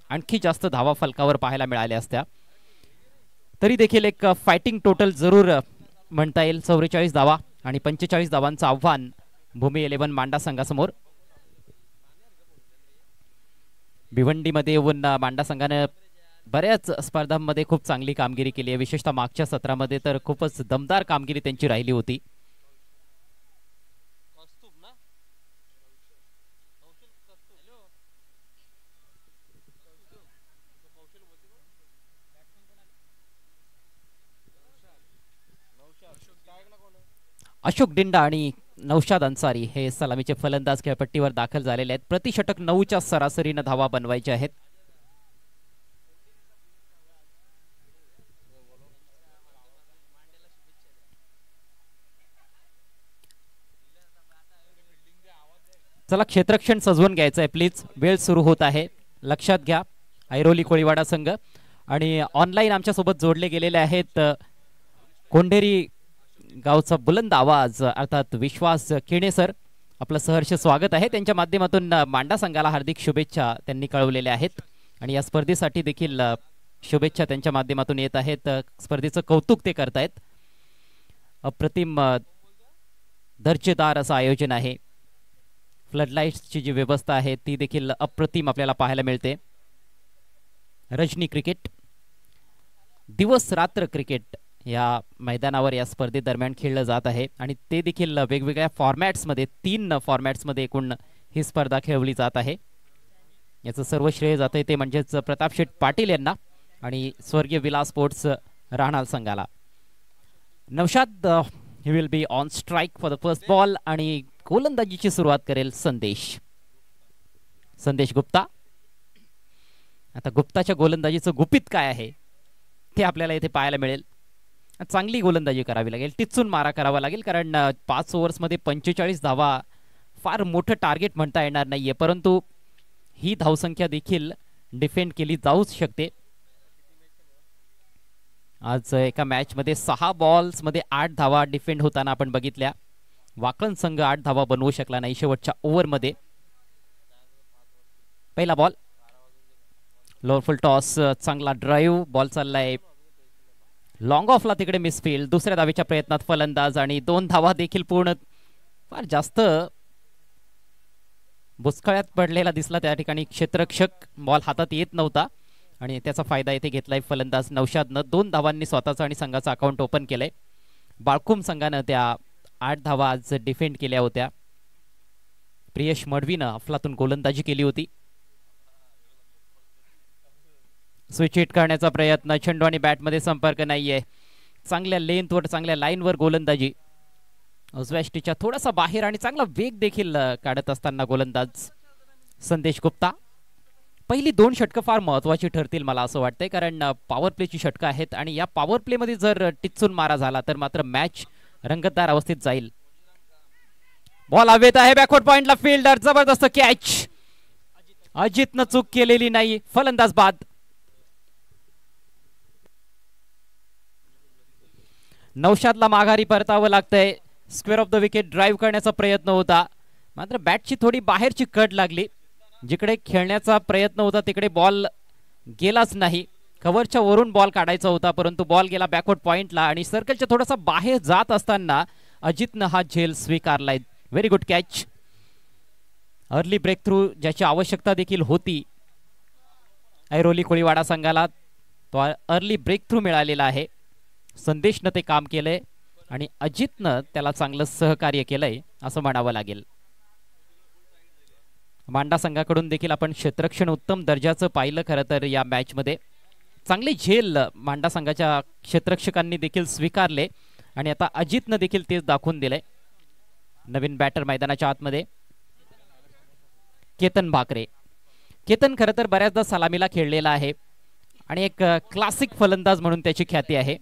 आणखी जास्त धावा फलकावर पाहायला मिळाल्या असत्या. तरी देखील एक फायटिंग टोटल जरूर म्हणता येईल. 44 धावा आणि 45 धावांचं आव्हान भूमी 11 मांडा संघासमोर. भिवंडीमध्ये येऊन मांडा संघानं बऱ्याच स्पर्धांमध्ये खूप चांगली कामगिरी केली आहे. विशेषतः मागच्या सत्रामध्ये तर खूपच दमदार कामगिरी त्यांची राहिली होती. अशोक डिंडा आणि नौशाद अन्सारी हे सलामीचे फलंदाज खेळपट्टीवर दाखल झालेले आहेत. प्रतिषटक 9च्या सरासरीने धावा बनवायच्या आहेत. चला क्षेत्ररक्षण सजवून घ्यायचं आहे प्लीज. वेळ सुरू होत आहे, लक्षात घ्या. ऐरोली कोळीवाडा संघ आणि ऑनलाईन आमच्यासोबत जोडले गेलेले आहेत कोंढेरी गावचा बुलंद आवाज अर्थात विश्वास किणे सर. आपलं सहर्ष स्वागत आहे. त्यांच्या माध्यमातून मांडा संघाला हार्दिक शुभेच्छा त्यांनी कळवलेल्या आहेत आणि या स्पर्धेसाठी देखील शुभेच्छा त्यांच्या माध्यमातून येत आहेत. स्पर्धेचं कौतुक ते करतायत. अप्रतिम दर्जेदार असं आयोजन आहे. फ्लडलाईट्सची जी व्यवस्था आहे ती देखील अप्रतिम आपल्याला पाहायला मिळते. रजनी क्रिकेट, दिवस रात्र क्रिकेट या मैदानावर या स्पर्धेदरम्यान खेळलं जात आहे आणि ते देखील वेगवेगळ्या फॉर्मॅट्समध्ये 3 फॉर्मॅट्समध्ये एकूण ही स्पर्धा खेळवली जात आहे. याचं सर्व श्रेय जात आहे ते म्हणजेच प्रताप शेठ पाटील यांना आणि स्वर्गीय विलास स्पोर्ट्स राहणार संघाला. Naushad he will be on strike for the first ball आणि गोलंदाजीची सुरुवात करेल संदेश गुप्ता. आता गुप्ताच्या गोलंदाजीचं गुपित काय आहे ते आपल्याला इथे पाहायला मिळेल. चांगली गोलंदाजी करावी लागेल, टिचून मारा करावा लागेल, कारण 5 ओव्हर्समध्ये 45 धावा फार मोठं टार्गेट म्हणता येणार नाहीये, परंतु ही धावसंख्या देखील डिफेंड केली जाऊच शकते. आज एका मॅच मध्ये 6 बॉल्स मध्ये 8 धावा डिफेंड होताना आपण बघितल्या. वाकळण संघ 8 धावा बनवू शकला नाही शेवटच्या ओव्हर मध्ये. पहिला बॉल लोअर फुल टॉस, चांगला ड्राईव्ह, बॉल चाललाय लॉंग ऑफला, तिकडे मिसफील्ड. दुसऱ्या धावेच्या प्रयत्नात फलंदाज आणि 2 धावा देखील पूर्ण. फार जास्त बुचकळ्यात पडलेला दिसला त्या ठिकाणी क्षेत्ररक्षक. बॉल हातात येत नव्हता आणि त्याचा फायदा इथे घेतलाय फलंदाज नौशादनं. 2 धावांनी स्वतःचा आणि संघाचा अकाउंट ओपन केलंय. बाळकुम संघानं त्या 8 धावा आज डिफेंड केल्या होत्या. प्रियश मडवीनं अफलातून गोलंदाजी केली होती. स्विच हिट करण्याचा प्रयत्न, चेंडू आणि बॅटमध्ये संपर्क नाहीये. चांगल्या लेंथवर, चांगल्या लाईनवर गोलंदाजी. उजव्याष्टीच्या थोडासा बाहेर आणि चांगला वेग देखील काढत असताना गोलंदाज संदेश गुप्ता. पहिली 2 षटकं फार महत्वाची ठरतील मला असं वाटतंय, कारण पॉवर प्लेची षटकं आहेत आणि या पॉवर प्ले मध्ये जर टिचून मारा झाला तर मात्र मॅच रंगतदार अवस्थेत जाईल. बॉल हवेत आहे, बॅकवर्ड पॉइंटला फिल्डर, जबरदस्त कॅच. अजितनं चूक केलेली नाही, फलंदाज बाद. नौशादला माघारी परतावं लागतंय. Square of the wicket drive करण्याचा प्रयत्न होता, मात्र बॅटची थोडी बाहेरची कट लागली. जिकडे खेळण्याचा प्रयत्न होता तिकडे बॉल गेलाच नाही. कव्हरच्या वरून बॉल काढायचा होता, परंतु बॉल गेला बॅकवर्ड पॉइंटला आणि सर्कलच्या थोडासा बाहेर जात असताना अजितनं हा झेल स्वीकारलाय. Very good catch. Early breakthrough ज्याची आवश्यकता देखील होती ऐरोली कोळीवाडा संघाला, तो अर्ली ब्रेक थ्रू मिळालेला आहे. संदेशनं ते काम केलंय आणि अजितनं त्याला चांगलं सहकार्य केलंय असं म्हणावं लागेल. मांडा संघाकडून देखील आपण क्षेत्ररक्षण उत्तम दर्जाचं पाहिलं खरं तर या मॅचमध्ये. चांगली झेल मांडा संघाच्या क्षेत्ररक्षकांनी देखील स्वीकारले आणि आता अजितनं देखील तेच दाखवून दिलंय. नवीन बॅटर मैदानाच्या आतमध्ये केतन भाकरे. केतन खरं तर बऱ्याचदा सलामीला खेळलेला आहे आणि एक क्लासिक फलंदाज म्हणून त्याची ख्याती आहे.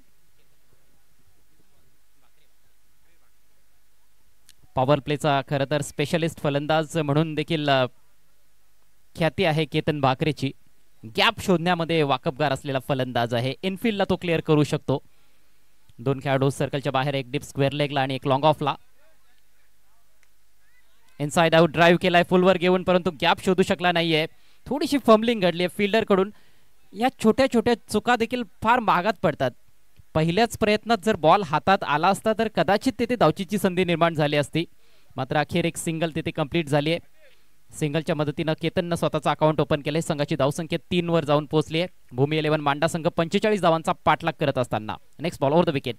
पॉवर प्लेचा खरं तर स्पेशलिस्ट फलंदाज म्हणून देखील ख्याती आहे केतन भाकरेची. गॅप शोधण्यामध्ये वाकबगार असलेला फलंदाज आहे. इनफिल्डला तो क्लिअर करू शकतो. 2 खेळाडू सर्कलच्या बाहेर, एक डीप स्क्वेअर लेगला आणि एक लॉंग ऑफला. इनसाइड आउट ड्राईव्ह केलाय फुलवर घेऊन, परंतु गॅप शोधू शकला नाहीये. थोडीशी फंबलिंग घडली आहे फिल्डर कडून. या छोट्या छोट्या चुका देखील फार महागात पडतात. पहिल्याच प्रयत्नात जर बॉल हातात आला असता तर कदाचित तेथे धावचीची संधी निर्माण झाली असती. मात्र अखेर एक सिंगल तिथे कंप्लीट झाली आहे. सिंगलच्या मदतीनं केतननं स्वतःचा अकाउंट ओपन केले. संघाची धावसंख्या 3 वर जाऊन पोहोचली आहे. भूमी 11 मांडा संघ 45 धावांचा पाठलाग करत असताना. Next ball over the wicket.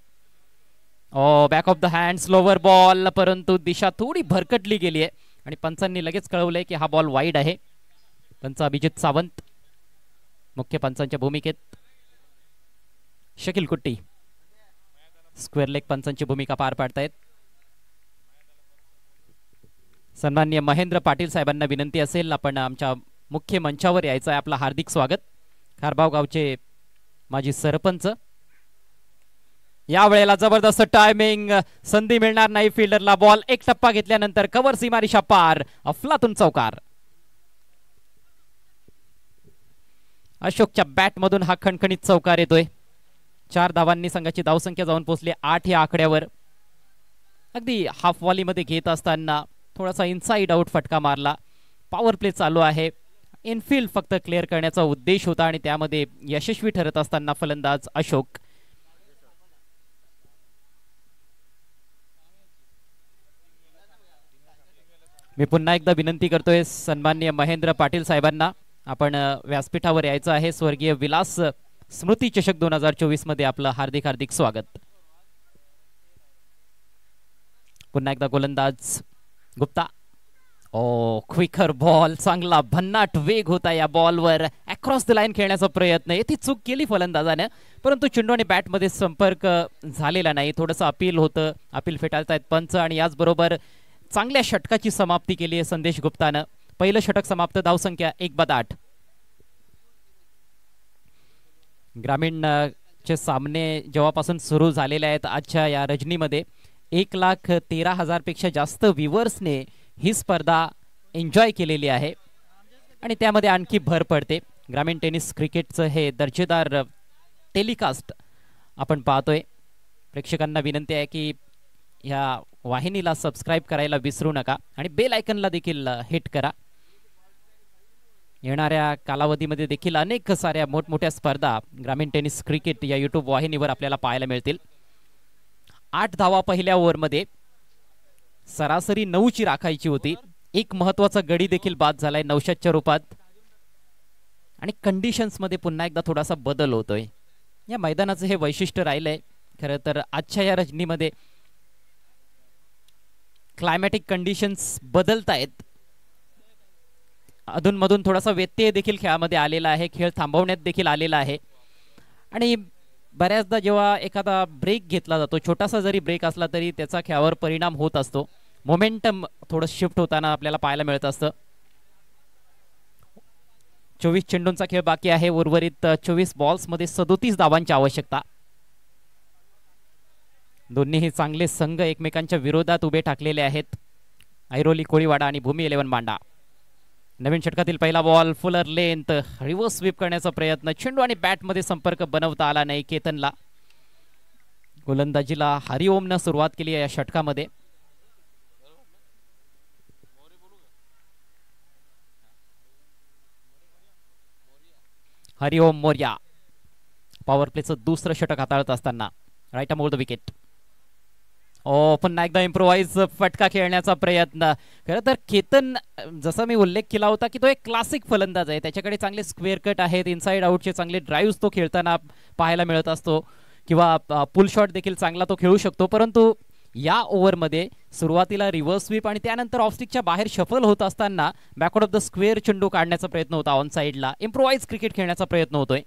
Back of the hand slower ball, परंतु दिशा थोडी भरकटली गेली आहे आणि पंचांनी लगेच कळवलंय की हा बॉल वाईड आहे. पंच अभिजित सावंत मुख्य पंचांच्या भूमिकेत. शकील कुट्टी स्क्वेअर लेग पंचांची भूमिका पार पाडतायत. सन्माननीय महेंद्र पाटील साहेबांना विनंती असेल, आपण आमच्या मुख्य मंचावर यायचं आहे. आपलं हार्दिक स्वागत. खारबाव गावचे माजी सरपंच. यावेळेला जबरदस्त टायमिंग, संधी मिळणार नाही फिल्डरला. बॉल एक टप्पा घेतल्यानंतर कव्हर सीमारेषा पार, अफलातून चौकार. अशोकच्या बॅट मधून हा खणखणीत चौकार येतोय. 4 धावांनी संघाची धावसंख्या जाऊन पोहोचली 8 या आकड्यावर. अगदी हाफ वॉली मध्ये घेत असताना थोडासा इनसाइड आउट फटका मारला. पॉवर प्ले चालू आहे. इनफिल्ड फक्त क्लिअर करण्याचा उद्देश होता आणि त्यामध्ये यशस्वी ठरत असताना फलंदाज अशोक. मी पुन्हा एकदा विनंती करतोय सन्माननीय महेंद्र पाटील साहेबांना, आपण व्यासपीठावर यायचं आहे. स्वर्गीय विलास स्मृती चषक 2024 मध्ये आपलं हार्दिक हार्दिक स्वागत. पुन्हा एकदा गोलंदाज गुप्ता. क्विकर बॉल, चांगला भन्नाट वेग होता या बॉलवर. अक्रॉस द लाईन खेळण्याचा प्रयत्न, येथे चूक केली फलंदाजाने, परंतु चेंडू आणि बॅट मध्ये संपर्क झालेला नाही. थोडंसं अपील होतं, अपील फेटाळतायत पंच. आणि याचबरोबर चांगल्या षटकाची समाप्ती केली आहे संदेश गुप्तानं. पहिलं षटक समाप्त, धावसंख्या 1/8. ग्रामीण चे सामने जेव्हापासून सुरू झालेले आहेत आजच्या या रजनीमध्ये 1,13,000 पेक्षा जास्त व्ह्युअर्सने ही स्पर्धा एन्जॉय केलेली आहे आणि त्यामध्ये आणखी भर पडते. ग्रामीण टेनिस क्रिकेटचं हे दर्जेदार टेलिकास्ट आपण पाहतोय. प्रेक्षकांना विनंती आहे की ह्या वाहिनीला सबस्क्राईब करायला विसरू नका आणि बेल आयकनला देखील हिट करा. येणाऱ्या कालावधीमध्ये देखील अनेक साऱ्या मोठमोठ्या स्पर्धा ग्रामीण टेनिस क्रिकेट या यूट्यूब वाहिनीवर आपल्याला पाहायला मिळतील. 8 धावा पहिल्या ओव्हरमध्ये, सरासरी 9ची राखायची होती. एक महत्वाचा गडी देखील बाद झालाय नौशादच्या रूपात आणि कंडिशन्स मध्ये पुन्हा एकदा थोडासा बदल होतोय. या मैदानाचं हे वैशिष्ट्य राहिलंय. खरं तर आजच्या या रजनीमध्ये क्लायमॅटिक कंडिशन्स बदलतायत. अधूनमधून थोडासा व्यत्यय देखील खेळामध्ये आलेला आहे. खेळ थांबवण्यात देखील आलेला आहे आणि बऱ्याचदा जेव्हा एखादा ब्रेक घेतला जातो, छोटासा जरी ब्रेक असला तरी त्याचा खेळावर परिणाम होत असतो. मोमेंटम थोडं शिफ्ट होताना आपल्याला पाहायला मिळत असतं. 24 चेंडूंचा खेळ बाकी आहे. उर्वरित 24 बॉल्स मध्ये 37 धावांची आवश्यकता. दोन्हीही चांगले संघ एकमेकांच्या विरोधात उभे ठाकलेले आहेत. ऐरोली कोळीवाडा आणि भूमी 11 मांडा. नवीन षटकातील पहिला ball, fuller length, reverse sweep करण्याचा प्रयत्न. चेंडू आणि बॅट मध्ये संपर्क बनवता आला नाही केतनला. गोलंदाजीला हरिओमनं सुरुवात केली या षटकामध्ये. हरिओम मोर्या पॉवर प्लेचं दुसरं षटक हाताळत असताना right arm over the wicket. पुन्हा एकदा इम्प्रोवाइज फटका खेळण्याचा प्रयत्न. खरं तर केतन, जसा मी उल्लेख केला होता की तो एक क्लासिक फलंदाज आहे. त्याच्याकडे चांगले स्क्वेअर कट आहेत, इनसाइड आउटचे चांगले ड्राईव्ह तो खेळताना पाहायला मिळत असतो किंवा पुल शॉट देखील चांगला तो खेळू शकतो. परंतु या ओव्हरमध्ये सुरुवातीला रिव्हर्स स्वीप आणि त्यानंतर ऑफस्टिकच्या बाहेर शफल होत असताना बॅकवर्ड ऑफ द स्क्वेअर चेंडू काढण्याचा प्रयत्न होता ऑन साइडला, इम्प्रोवाइज क्रिकेट खेळण्याचा प्रयत्न होतोय.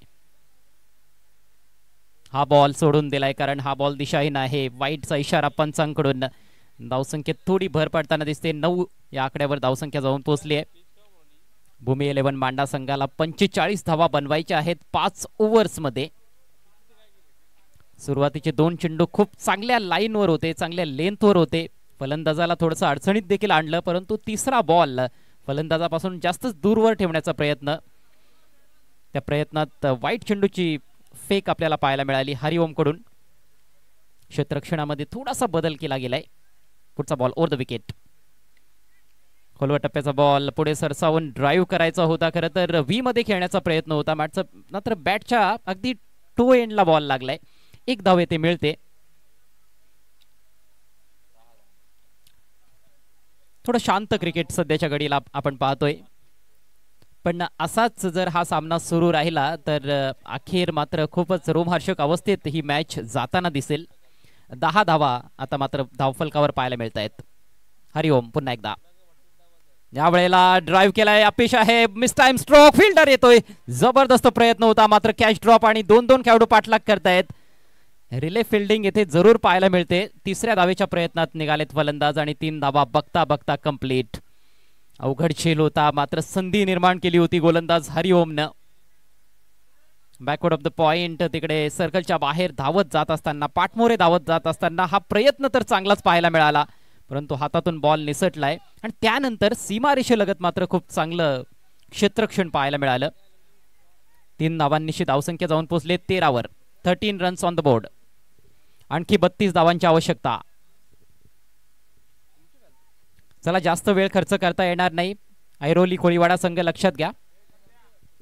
हा बॉल सोडून दिलाय कारण हा बॉल दिशाहीन आहे. वाईटचा इशारा पंचांकडून. धावसंख्येत थोडी भर पडताना दिसते. 9 या आकड्यावर धावसंख्या जाऊन पोहोचली आहे. भूमी 11 मांडा संघाला 45 धावा बनवायच्या आहेत 5 ओव्हर्समध्ये. सुरुवातीचे 2 चेंडू खूप चांगल्या लाईनवर होते, चांगल्या लेंथवर होते. फलंदाजाला थोडंसं अडचणीत देखील आणलं, परंतु तिसरा बॉल फलंदाजापासून जास्तच दूरवर ठेवण्याचा प्रयत्न. त्या प्रयत्नात वाईट चेंडूची फेक आपल्याला पाहायला मिळाली हरिओम कडून. क्षेत्ररक्षणामध्ये थोडासा बदल केला गेलाय. पुढचा बॉल ओव्हर द विकेट. खोलवर टप्प्याचा बॉल पुढे सरसावून ड्राईव्ह करायचा होता. खरं तर व्ही मध्ये खेळण्याचा प्रयत्न होता मॅचचा, मात्र बॅटच्या अगदी टो एंडला बॉल लागलाय. 1 धाव येथे मिळते. थोडं शांत क्रिकेट सध्याच्या घडीला आपण पाहतोय, पण असाच जर हा सामना सुरू राहिला तर अखेर मात्र खूपच रोमहर्षक अवस्थेत ही मॅच जाताना दिसेल. 10 धावा आता मात्र धावफलकावर पाहायला मिळत आहेत. हरिओम पुन्हा एकदा या वेळेला ड्राईव्ह केलाय. अपेश आहे, मिस टाइम स्ट्रोक, फिल्डर येतोय. जबरदस्त प्रयत्न होता मात्र कॅच ड्रॉप आणि 2-2 खेळाडू पाठलाग करतायत. रिले फिल्डिंग येथे जरूर पाहायला मिळते. तिसऱ्या धावेच्या प्रयत्नात निघालेत फलंदाज आणि 3 धावा बघता बघता कंप्लीट. अवघड खेळ होता मात्र संधी निर्माण केली होती गोलंदाज हरिओमनं. बॅकवर्ड ऑफ द पॉइंट तिकडे सर्कलच्या बाहेर धावत जात असताना, पाठमोरे धावत जात असताना हा प्रयत्न तर चांगलाच पाहायला मिळाला, परंतु हातातून बॉल निसटलाय. आणि त्यानंतर सीमारेषेलगत मात्र खूप चांगलं क्षेत्ररक्षण पाहायला मिळालं. 3 धावांनिशी धावसंख्या जाऊन पोहोचले 13 वर. 13 रन्स ऑन द बोर्ड. आणखी 32 धावांची आवश्यकता. चला जास्त वेळ खर्च करता येणार नाही. ऐरोली कोळीवाडा संघ लक्षात घ्या,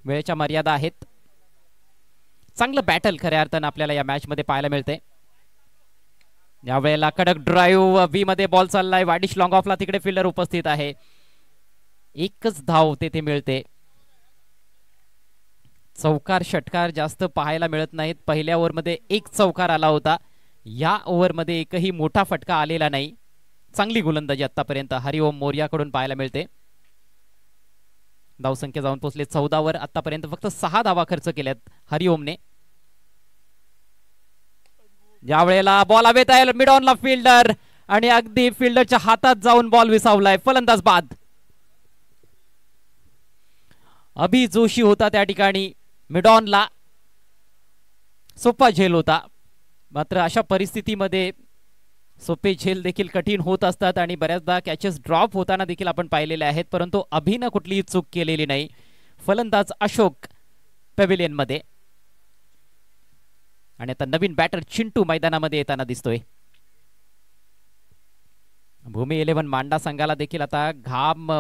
वेळेच्या मर्यादा आहेत. चांगलं बॅटल खऱ्या अर्थानं आपल्याला या मॅच मध्ये पाहायला मिळते. यावेळेला कडक ड्राईव्ह व्ही मध्ये बॉल चाललाय. वाडिश लॉंग ऑफला तिकडे फिल्डर उपस्थित आहे. 1च धाव तेथे मिळते. चौकार षटकार जास्त पाहायला मिळत नाहीत. पहिल्या ओव्हरमध्ये 1 चौकार आला होता. या ओव्हरमध्ये एकही मोठा फटका आलेला नाही. चांगली गोलंदाजी आतापर्यंत हरिओम मोर्याकडून पाहायला मिळते. धावसंख्या जाऊन पोहोचले 14 वर. आतापर्यंत फक्त 6 धावा खर्च केल्यात हरिओमने. या वेळेला बॉल हवेत आहे, मिड ऑनला फिल्डर आणि अगदी फिल्डरच्या हातात जाऊन बॉल विसावलाय. फलंदाज बाद. अभि जोशी होता त्या ठिकाणी. मिड ऑनला सोपा झेल होता, मात्र अशा परिस्थितीमध्ये सोपे झेल देखील कठीण होत असतात आणि बऱ्याचदा कॅचेस ड्रॉप होताना देखील आपण पाहिलेले आहेत, परंतु अभिनं कुठलीही चूक केलेली नाही. फलंदाज अशोक पॅव्हिलियन मध्ये आणि आता नवीन बॅटर चिंटू मैदानामध्ये येताना दिसतोय. भूमी 11 मांडा संघाला देखील आता घाम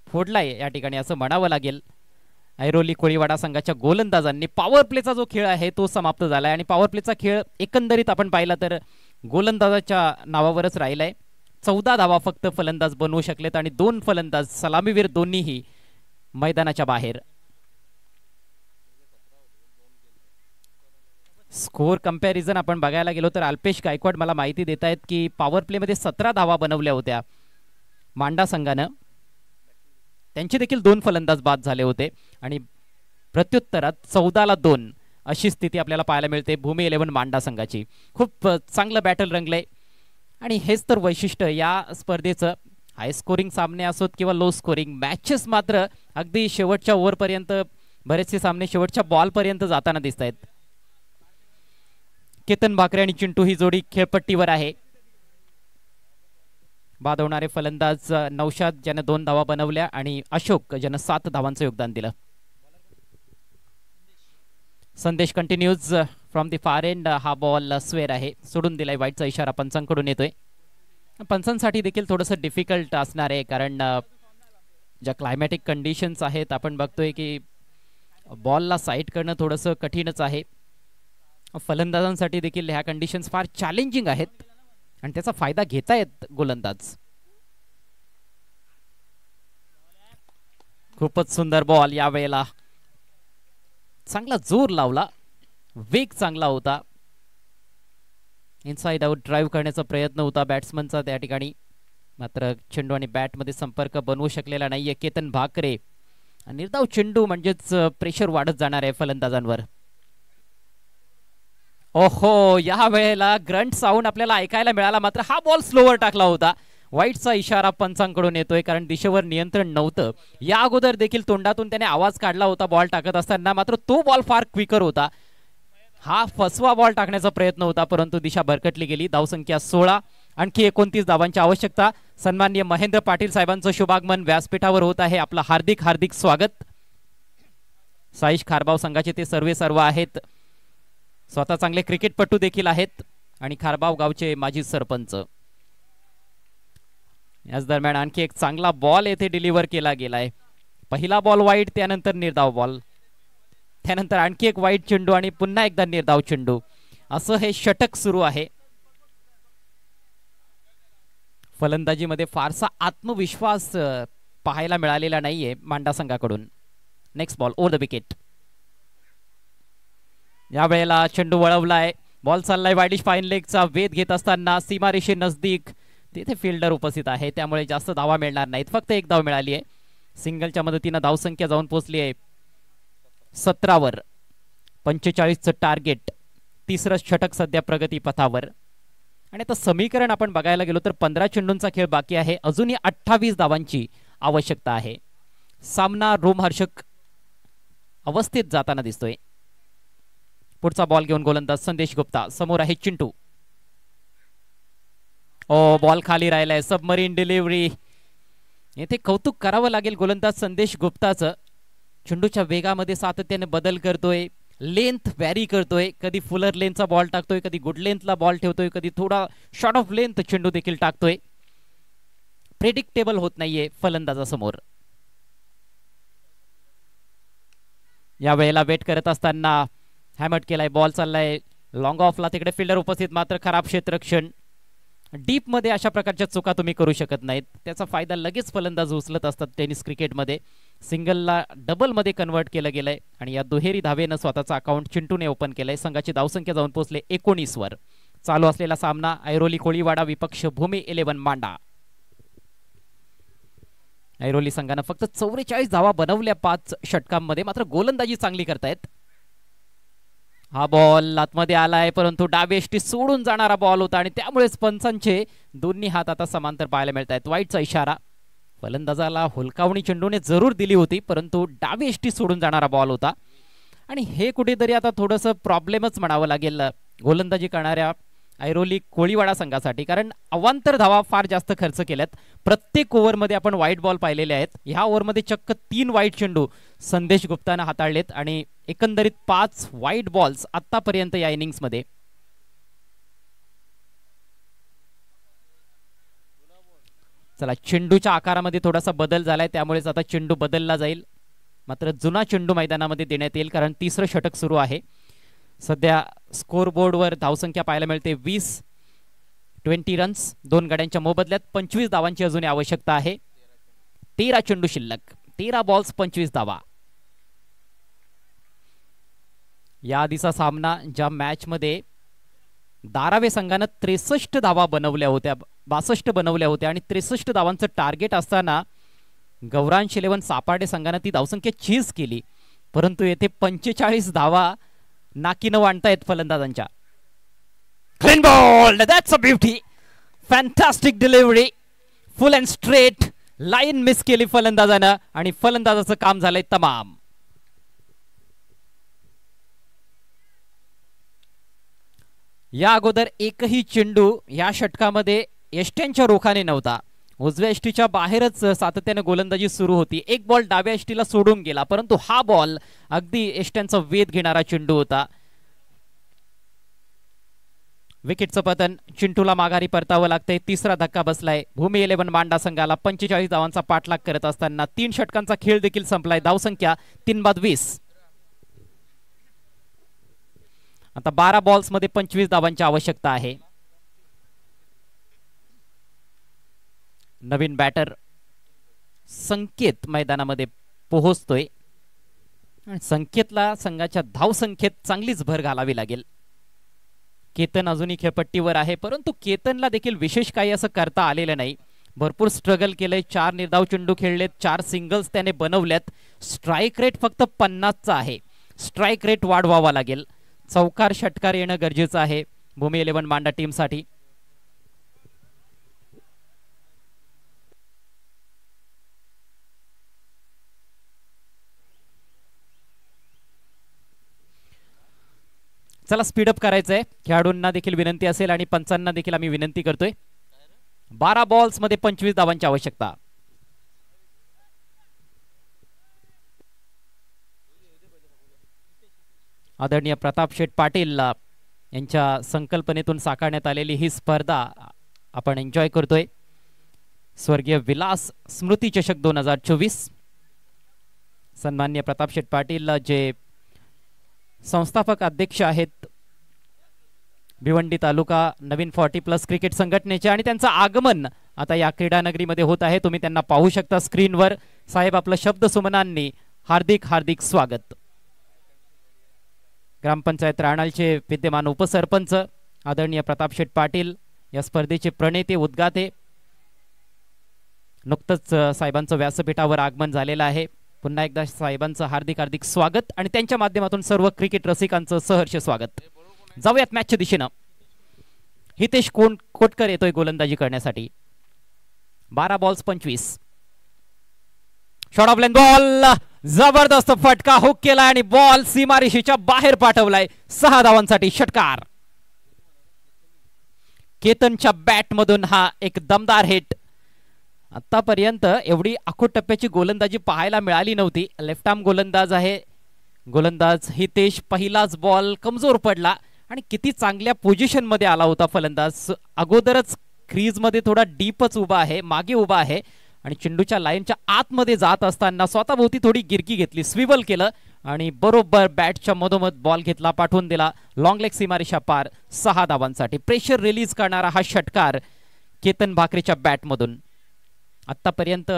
फोडलाय या ठिकाणी असं म्हणावं लागेल. ऐरोली कोळीवाडा संघाच्या गोलंदाजांनी पॉवर प्लेचा जो खेळ आहे तो समाप्त झालाय आणि पॉवर प्लेचा खेळ एकंदरीत आपण पाहिला तर गोलंदाजाच्या नावावरच राहिलाय. 14 धावा फक्त फलंदाज बनवू शकलेत आणि 2 फलंदाज सलामीवीर दोन्हीही मैदानाच्या बाहेर. स्कोर कंपॅरिझन आपण बघायला गेलो तर अल्पेश गायकवाड मला माहिती देत आहेत की पॉवर प्ले मध्ये 17 धावा बनवल्या होत्या मांडा संघानं. त्यांचे देखील 2 फलंदाज बाद झाले होते आणि प्रत्युत्तरात 14-2 अशी स्थिती आपल्याला पाहायला मिळते भूमी 11 मांडा संघाची. खूप चांगलं बॅटल रंगलंय आणि हेच तर वैशिष्ट्य या स्पर्धेचं. हाय स्कोरिंग सामने असोत किंवा लो स्कोरिंग मॅचेस मात्र अगदी शेवटच्या ओव्हरपर्यंत, बरेचसे सामने शेवटच्या बॉलपर्यंत जाताना दिसत आहेत. केतन भाकरे आणि चिंटू ही जोडी खेळपट्टीवर आहे. बाद होणारे फलंदाज नौशाद ज्याने 2 धावा बनवल्या आणि अशोक ज्यानं 7 धावांचं योगदान दिलं. संदेश continues from the far and. हा बॉल स्वेअर आहे, सोडून दिलाय. वाईटचा इशारा पंचांकडून येतोय. पंचांसाठी देखील थोडंसं डिफिकल्ट असणार आहे कारण ज्या क्लायमॅटिक कंडिशन्स आहेत आपण बघतोय की बॉलला साईड करणं थोडंसं कठीणच आहे. फलंदाजांसाठी देखील ह्या कंडिशन्स फार चॅलेंजिंग आहेत आणि त्याचा फायदा घेतायत गोलंदाज. खूपच सुंदर बॉल. यावेळेला चांगला जोर लावला, वेग चांगला होता. इनसाइड आउट ड्राईव्ह करण्याचा प्रयत्न होता बॅट्समनचा त्या ठिकाणी, मात्र चेंडू आणि बॅटमध्ये संपर्क बनवू शकलेला नाहीये केतन भाकरे. निर्धाव चेंडू म्हणजेच प्रेशर वाढत जाणार आहे फलंदाजांवर. ओहो, या वेळेला ग्रंट साऊंड आपल्याला ऐकायला मिळाला, मात्र हा बॉल स्लोवर टाकला होता. वाईटचा इशारा पंचांकडून येतोय कारण दिशेवर नियंत्रण नव्हतं. या अगोदर देखील तोंडातून त्याने आवाज काढला होता बॉल टाकत असताना, मात्र तो बॉल फार क्विकर होता. हा फसवा बॉल टाकण्याचा प्रयत्न होता परंतु दिशा भरकटली गेली. धावसंख्या 16, आणखी 29 धावांची आवश्यकता. सन्माननीय महेंद्र पाटील साहेबांचं शुभागमन व्यासपीठावर होत आहे. आपलं हार्दिक हार्दिक स्वागत. साईश खारबाव संघाचे ते सर्व आहेत, स्वतः चांगले क्रिकेटपटू देखील आहेत आणि खारबाव गावचे माजी सरपंच. याच दरम्यान आणखी एक चांगला बॉल येथे डिलिव्हर केला गेलाय. पहिला बॉल वाईड, त्यानंतर निर्धाव बॉल, त्यानंतर आणखी एक वाईड चेंडू आणि पुन्हा एकदा निर्धाव चेंडू, असं हे षटक सुरू आहे. फलंदाजीमध्ये फारसा आत्मविश्वास पाहायला मिळालेला नाहीये मांडा संघाकडून. Next ball over the wicket. या वेळेला चेंडू वळवलाय, बॉल चाललाय वाईडिश फाईन लेगचा वेध घेत असताना सीमारेषे नजदीक तिथे फिल्डर उपस्थित आहे, त्यामुळे जास्त धावा मिळणार नाहीत. फक्त एक धाव मिळाली आहे. सिंगलच्या मदतीनं धावसंख्या जाऊन पोहोचली आहे 17वर. 45चं टार्गेट. तिसरं षटक सध्या प्रगती पथावर. आणि आता समीकरण आपण बघायला गेलो तर 15 चेंडूंचा खेळ बाकी आहे. अजूनही 28 धावांची आवश्यकता आहे. सामना रोमहर्षक अवस्थेत जाताना दिसतोय. पुढचा बॉल घेऊन गोलंदाज संदेश गुप्ता. समोर आहे चिंटू. ओ, बॉल खाली राहिलाय. Submarine delivery. येथे कौतुक करावं लागेल गोलंदाज संदेश गुप्ताचं. चेंडूच्या वेगामध्ये सातत्याने बदल करतोय, लेंथ व्हॅरी करतोय. कधी फुलर लेंथचा बॉल टाकतोय, कधी गुड लेंथला बॉल ठेवतोय, कधी थोडा शॉर्ट ऑफ लेंथ चेंडू देखील टाकतोय. प्रेडिक्टेबल होत नाहीये फलंदाजासमोर. या वेळेला वेट करत असताना हॅमट केलाय, बॉल चाललाय लॉंग ऑफला. तिकडे फिल्डर उपस्थित, मात्र खराब क्षेत्ररक्षण. डीप मध्ये अशा प्रकारच्या चुका तुम्ही करू शकत नाहीत. त्याचा फायदा लगेच फलंदाज उचलत असतात टेनिस क्रिकेटमध्ये. सिंगलला डबल मध्ये कन्वर्ट केलं गेलंय आणि या दुहेरी धावेनं स्वतःचा अकाउंट चिंटूने ओपन केलंय. संघाची धावसंख्या जाऊन पोहोचले 19वर. चालू असलेला सामना ऐरोली कोळीवाडा विपक्ष भूमी 11 मांडा. ऐरोली संघानं फक्त 44 धावा बनवल्या 5 षटकांमध्ये, मात्र गोलंदाजी चांगली करतायत. हा बॉल आतमध्ये आलाय परंतु डावी एष्टी सोडून जाणारा बॉल होता आणि त्यामुळेच पंचांचे दोन्ही हात आता समांतर पाहायला मिळत आहेत. वाईटचा इशारा. फलंदाजाला हुलकावणी चेंडूने जरूर दिली होती परंतु डावी एष्टी सोडून जाणारा बॉल होता आणि हे कुठेतरी आता थोडंसं प्रॉब्लेमच म्हणावं लागेल गोलंदाजी करणाऱ्या ऐरोली कोळीवाडा संघासाठी, कारण अवांतर धावा फार जास्त खर्च केल्यात. प्रत्येक ओव्हरमध्ये आपण वाईट बॉल पाहिलेले आहेत. ह्या ओव्हरमध्ये चक्क 3 वाईट चेंडू संदेश गुप्तानं हाताळलेत आणि एकंदरीत 5 वाईट बॉल्स आतापर्यंत या इनिंग्समध्ये. चला, चेंडूच्या आकारामध्ये थोडासा बदल झालाय त्यामुळेच आता चेंडू बदलला जाईल, मात्र जुना चेंडू मैदानामध्ये देण्यात येईल कारण तिसरं षटक सुरू आहे. सध्या स्कोरबोर्डवर धावसंख्या पाहायला मिळते 20 रन्स. 2 गड्यांच्या मोबदल्यात 25 धावांची अजून आवश्यकता आहे. 13 चेंडू शिल्लक, 13 बॉल्स 25 धावा. या आधीचा सामना ज्या मॅच मध्ये धारावे संघानं 63 धावा बनवल्या होत्या, 62 बनवल्या होत्या आणि 63 धावांचं टार्गेट असताना गौरांश 11 सापाडे संघानं ती धावसंख्या चीज केली, परंतु येथे 45 धावा नाकीनं वाढतायत फलंदाजांच्या. Clean ball, that's a beauty. Fantastic delivery, full and straight. Line miss केली फलंदाजानं आणि फलंदाजाचं काम झालंय तमाम. या अगोदर एकही चेंडू या षटकामध्ये यष्ट्यांच्या रोखाने नव्हता. उजव्या यष्टीच्या बाहेरच सातत्याने गोलंदाजी सुरू होती. एक बॉल डाव्या यष्टीला सोडून गेला परंतु हा बॉल अगदी यष्ट्यांचा वेध घेणारा चेंडू होता. विकेटचं पतन. चिंटूला माघारी परतावं लागतंय. तिसरा धक्का बसलाय. भूमी 11 मांडा संघाला 45 धावांचा पाठलाग करत असताना 3 षटकांचा खेळ देखील संपलाय. धावसंख्या 3/20. आता 12 बॉल्स मध्ये 25 धावांची आवश्यकता आहे. नवीन बॅटर संकेत मैदानामध्ये पोहोचतोय. संकेतला संघाच्या धावसंख्येत चांगलीच भर घालावी लागेल. केतन अजूनही खेळपट्टीवर आहे, परंतु केतनला देखील विशेष काही असं करता आलेलं नाही. भरपूर स्ट्रगल केलंय, 4 निर्धाव चेंडू खेळलेत, 4 सिंगल्स त्याने बनवल्यात. स्ट्राईक रेट फक्त 50चा आहे. स्ट्राईक रेट वाढवावा लागेल. चौकार षटकार येणं गरजेचं आहे भूमी 11 मांडा टीमसाठी. चला स्पीडअप करायचंय. खेळाडूंना देखील विनंती असेल आणि पंचांना देखील आम्ही विनंती करतोय. 12 बॉल्स मध्ये 25 धावांची आवश्यकता. आदरणीय प्रताप शेठ पाटील यांच्या संकल्पनेतून साकारण्यात आलेली ही स्पर्धा आपण एन्जॉय करतोय. स्वर्गीय विलास स्मृती चषक 2024. सन्माननीय प्रताप शेठ पाटील जे संस्थापक अध्यक्ष आहेत भिवंडी तालुका नवीन 40+ क्रिकेट संघटनेचे, आणि त्यांचं आगमन आता या क्रीडा नगरीमध्ये होत आहे. तुम्ही त्यांना पाहू शकता स्क्रीनवर. साहेब, आपलं शब्द सुमनांनी हार्दिक हार्दिक स्वागत. ग्रामपंचायत राणालचे विद्यमान उपसरपंच आदरणीय प्रताप शेठ पाटील या स्पर्धेचे प्रणेते उद्गाते. नुकतंच साहेबांचं व्यासपीठावर आगमन झालेलं आहे. पुन्हा एकदा साहेबांचं हार्दिक हार्दिक स्वागत आणि त्यांच्या माध्यमातून सर्व क्रिकेट रसिकांचं सहर्ष स्वागत. जाऊयात मॅचच्या दिशेनं. हितेश कोटकर येतोय गोलंदाजी करण्यासाठी. 12 balls 25. Shot of length ball, जबरदस्त फटका हुक केला आणि बॉल सीमारेषेच्या बाहेर पाठवलाय. 6 धावांसाठी षटकार. केतनच्या बॅट मधून हा एक दमदार हिट. आतापर्यंत एवढी आखूड टप्प्याची गोलंदाजी पाहायला मिळाली नव्हती. लेफ्ट आर्म गोलंदाज आहे गोलंदाज हितेश. पहिलाच बॉल कमजोर पडला आणि किती चांगल्या पोझिशन मध्ये आला होता फलंदाज. अगोदरच क्रीज मध्ये थोडा डीपच उभा आहे, मागे उभा आहे आणि चेंडूच्या लाईनच्या आतमध्ये जात असताना स्वतःभोवती थोडी गिरकी घेतली, स्विवल केलं आणि बरोबर बॅटच्या मधोमध बॉल घेतला, पाठवून दिला लॉंग लेग सीमारेषा पार. 6 धावांसाठी प्रेशर रिलीज करणारा हा षटकार केतन भाकरेच्या बॅट मधून. आतापर्यंत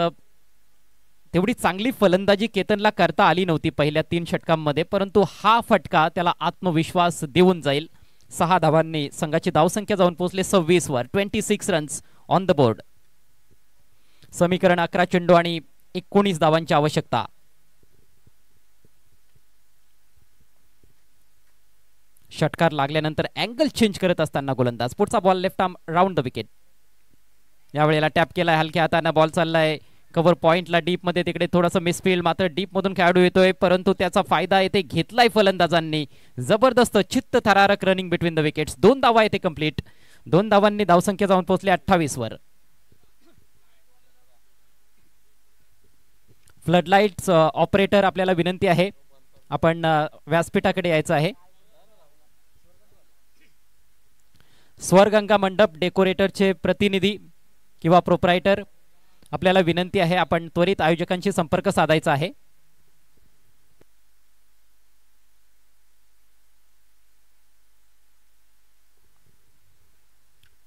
तेवढी चांगली फलंदाजी केतनला करता आली नव्हती पहिल्या 3 षटकांमध्ये, परंतु हा फटका त्याला आत्मविश्वास देऊन जाईल. 6 धावांनी संघाची धावसंख्या जाऊन पोहोचले 26 वर. 26 रन्स ऑन द बोर्ड. समीकरण 11 चेंडू आणि 19 धावांची आवश्यकता. षटकार लागल्यानंतर अँगल चेंज करत असताना गोलंदाज. पुढचा ball left arm round the wicket. यावेळेला टॅप केलाय हलक्या हाताने. बॉल चाललाय कव्हर पॉइंटला डीप मध्ये, तिकडे थोडासा मिसफील्ड. मात्र डीप मधून खेळाडू येतोय परंतु त्याचा फायदा येथे घेतलाय फलंदाजांनी. जबरदस्त चित्त थरारक रनिंग बिटवीन द विकेट्स. 2 धावा येते कंप्लीट. 2 धावांनी धावसंख्या जाऊन पोहोचली 28 वर. फ्लडलाईट्स ऑपरेटर आपल्याला विनंती आहे, आपण व्यासपीठाकडे यायचं आहे. स्वरगंगा मंडप डेकोरेटरचे प्रतिनिधी किंवा प्रोप्रायटर आपल्याला विनंती आहे, आपण त्वरित आयोजकांशी संपर्क साधायचा आहे.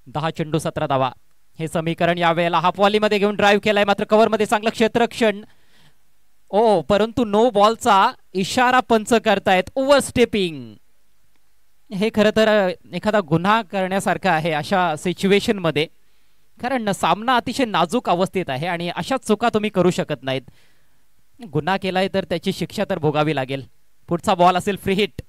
दहा चेंडू 17 धावा हे समीकरण. यावेळेला हाफ वॉलीमध्ये घेऊन ड्राईव्ह केलाय, मात्र कव्हर मध्ये चांगलं क्षेत्ररक्षण. परंतु नो बॉलचा इशारा पंच करतायत. ओव्हरस्टेपिंग हे खरं तर एखादा गुन्हा करण्यासारखं आहे अशा सिच्युएशन मध्ये, कारण सामना अतिशय नाजूक अवस्थेत आहे आणि अशा चुका तुम्ही करू शकत नाहीत. गुन्हा केलाय तर त्याची शिक्षा तर भोगावी लागेल. पुढचा बॉल असेल फ्री हिट.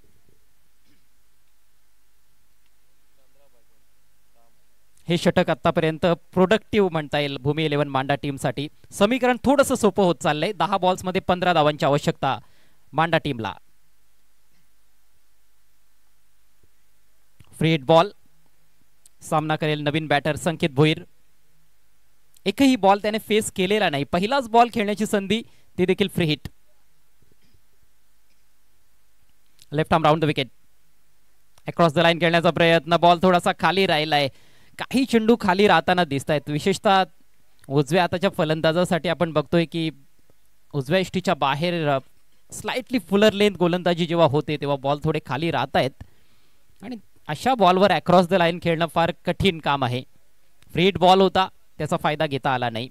हे षटक आतापर्यंत प्रोडक्टिव्ह म्हणता येईल भूमी 11 मांडा टीमसाठी. समीकरण थोडंसं सोपं होत चाललंय. 10 बॉल्स मध्ये 15 धावांची आवश्यकता मांडा टीमला. Free hit ball. सामना करेल नवीन बॅटर संकेत भोईर. एकही बॉल त्याने फेस केलेला नाही. पहिलाच बॉल खेळण्याची संधी, ती देखील free hit. Left arm round the wicket. Across the line खेळण्याचा प्रयत्न. बॉल थोडासा खाली राहिलाय. काही चेंडू खाली राहताना दिसत आहेत. विशेषतः उजव्या हाताच्या फलंदाजासाठी आपण बघतोय की उजव्या इष्टीच्या बाहेर स्लाइटली फुलर लेंथ गोलंदाजी जेव्हा होते तेव्हा बॉल थोडे खाली राहत आहेत आणि अशा बॉलवर अक्रॉस द लाईन खेळणं फार कठीण काम आहे. फ्री हिट बॉल होता, त्याचा फायदा घेता आला नाही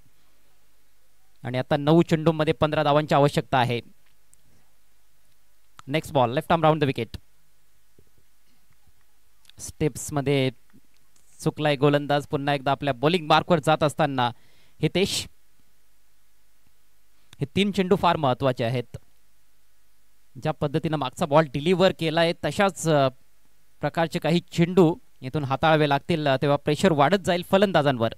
आणि आता 9 चेंडूंमध्ये 15 धावांची आवश्यकता आहे. Next ball left arm round the wicket. Steps मध्ये चुकलाय गोलंदाज. पुन्हा एकदा आपल्या बॉलिंग मार्कवर जात असताना हितेश. हे 3 चेंडू फार महत्वाचे आहेत. ज्या पद्धतीने मागचा बॉल डिलिव्हर केलाय तशाच प्रकारचे काही चेंडू इथून हाताळावे लागतील, तेव्हा प्रेशर वाढत जाईल फलंदाजांवर.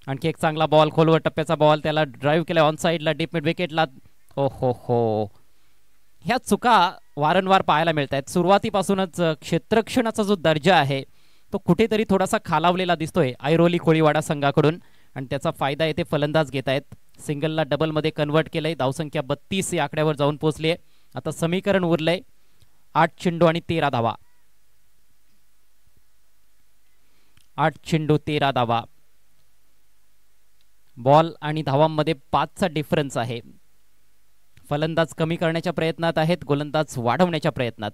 आणखी एक चांगला बॉल, खोलवर टप्प्याचा बॉल, त्याला ड्राईव्ह केला ऑन साइडला, डीप मिड विकेटला. ओ हो, ह्या चुका वारंवार पाहायला मिळत आहेत. सुरुवातीपासूनच क्षेत्ररक्षणाचा जो दर्जा आहे तो कुठेतरी थोडासा खालावलेला दिसतोय ऐरोली कोळीवाडा संघाकडून, आणि त्याचा फायदा येथे फलंदाज घेत आहेत. सिंगलला डबल मध्ये कन्वर्ट केलंय. धावसंख्या 32 या आकड्यावर जाऊन पोहोचली आहे. आता समीकरण उरलंय 8 चेंडू आणि 13 धावा. 8 चेंडू 13 धावा. बॉल आणि धावांमध्ये 5चा डिफरन्स आहे. फलंदाज कमी करण्याच्या प्रयत्नात आहेत, गोलंदाज वाढवण्याच्या प्रयत्नात.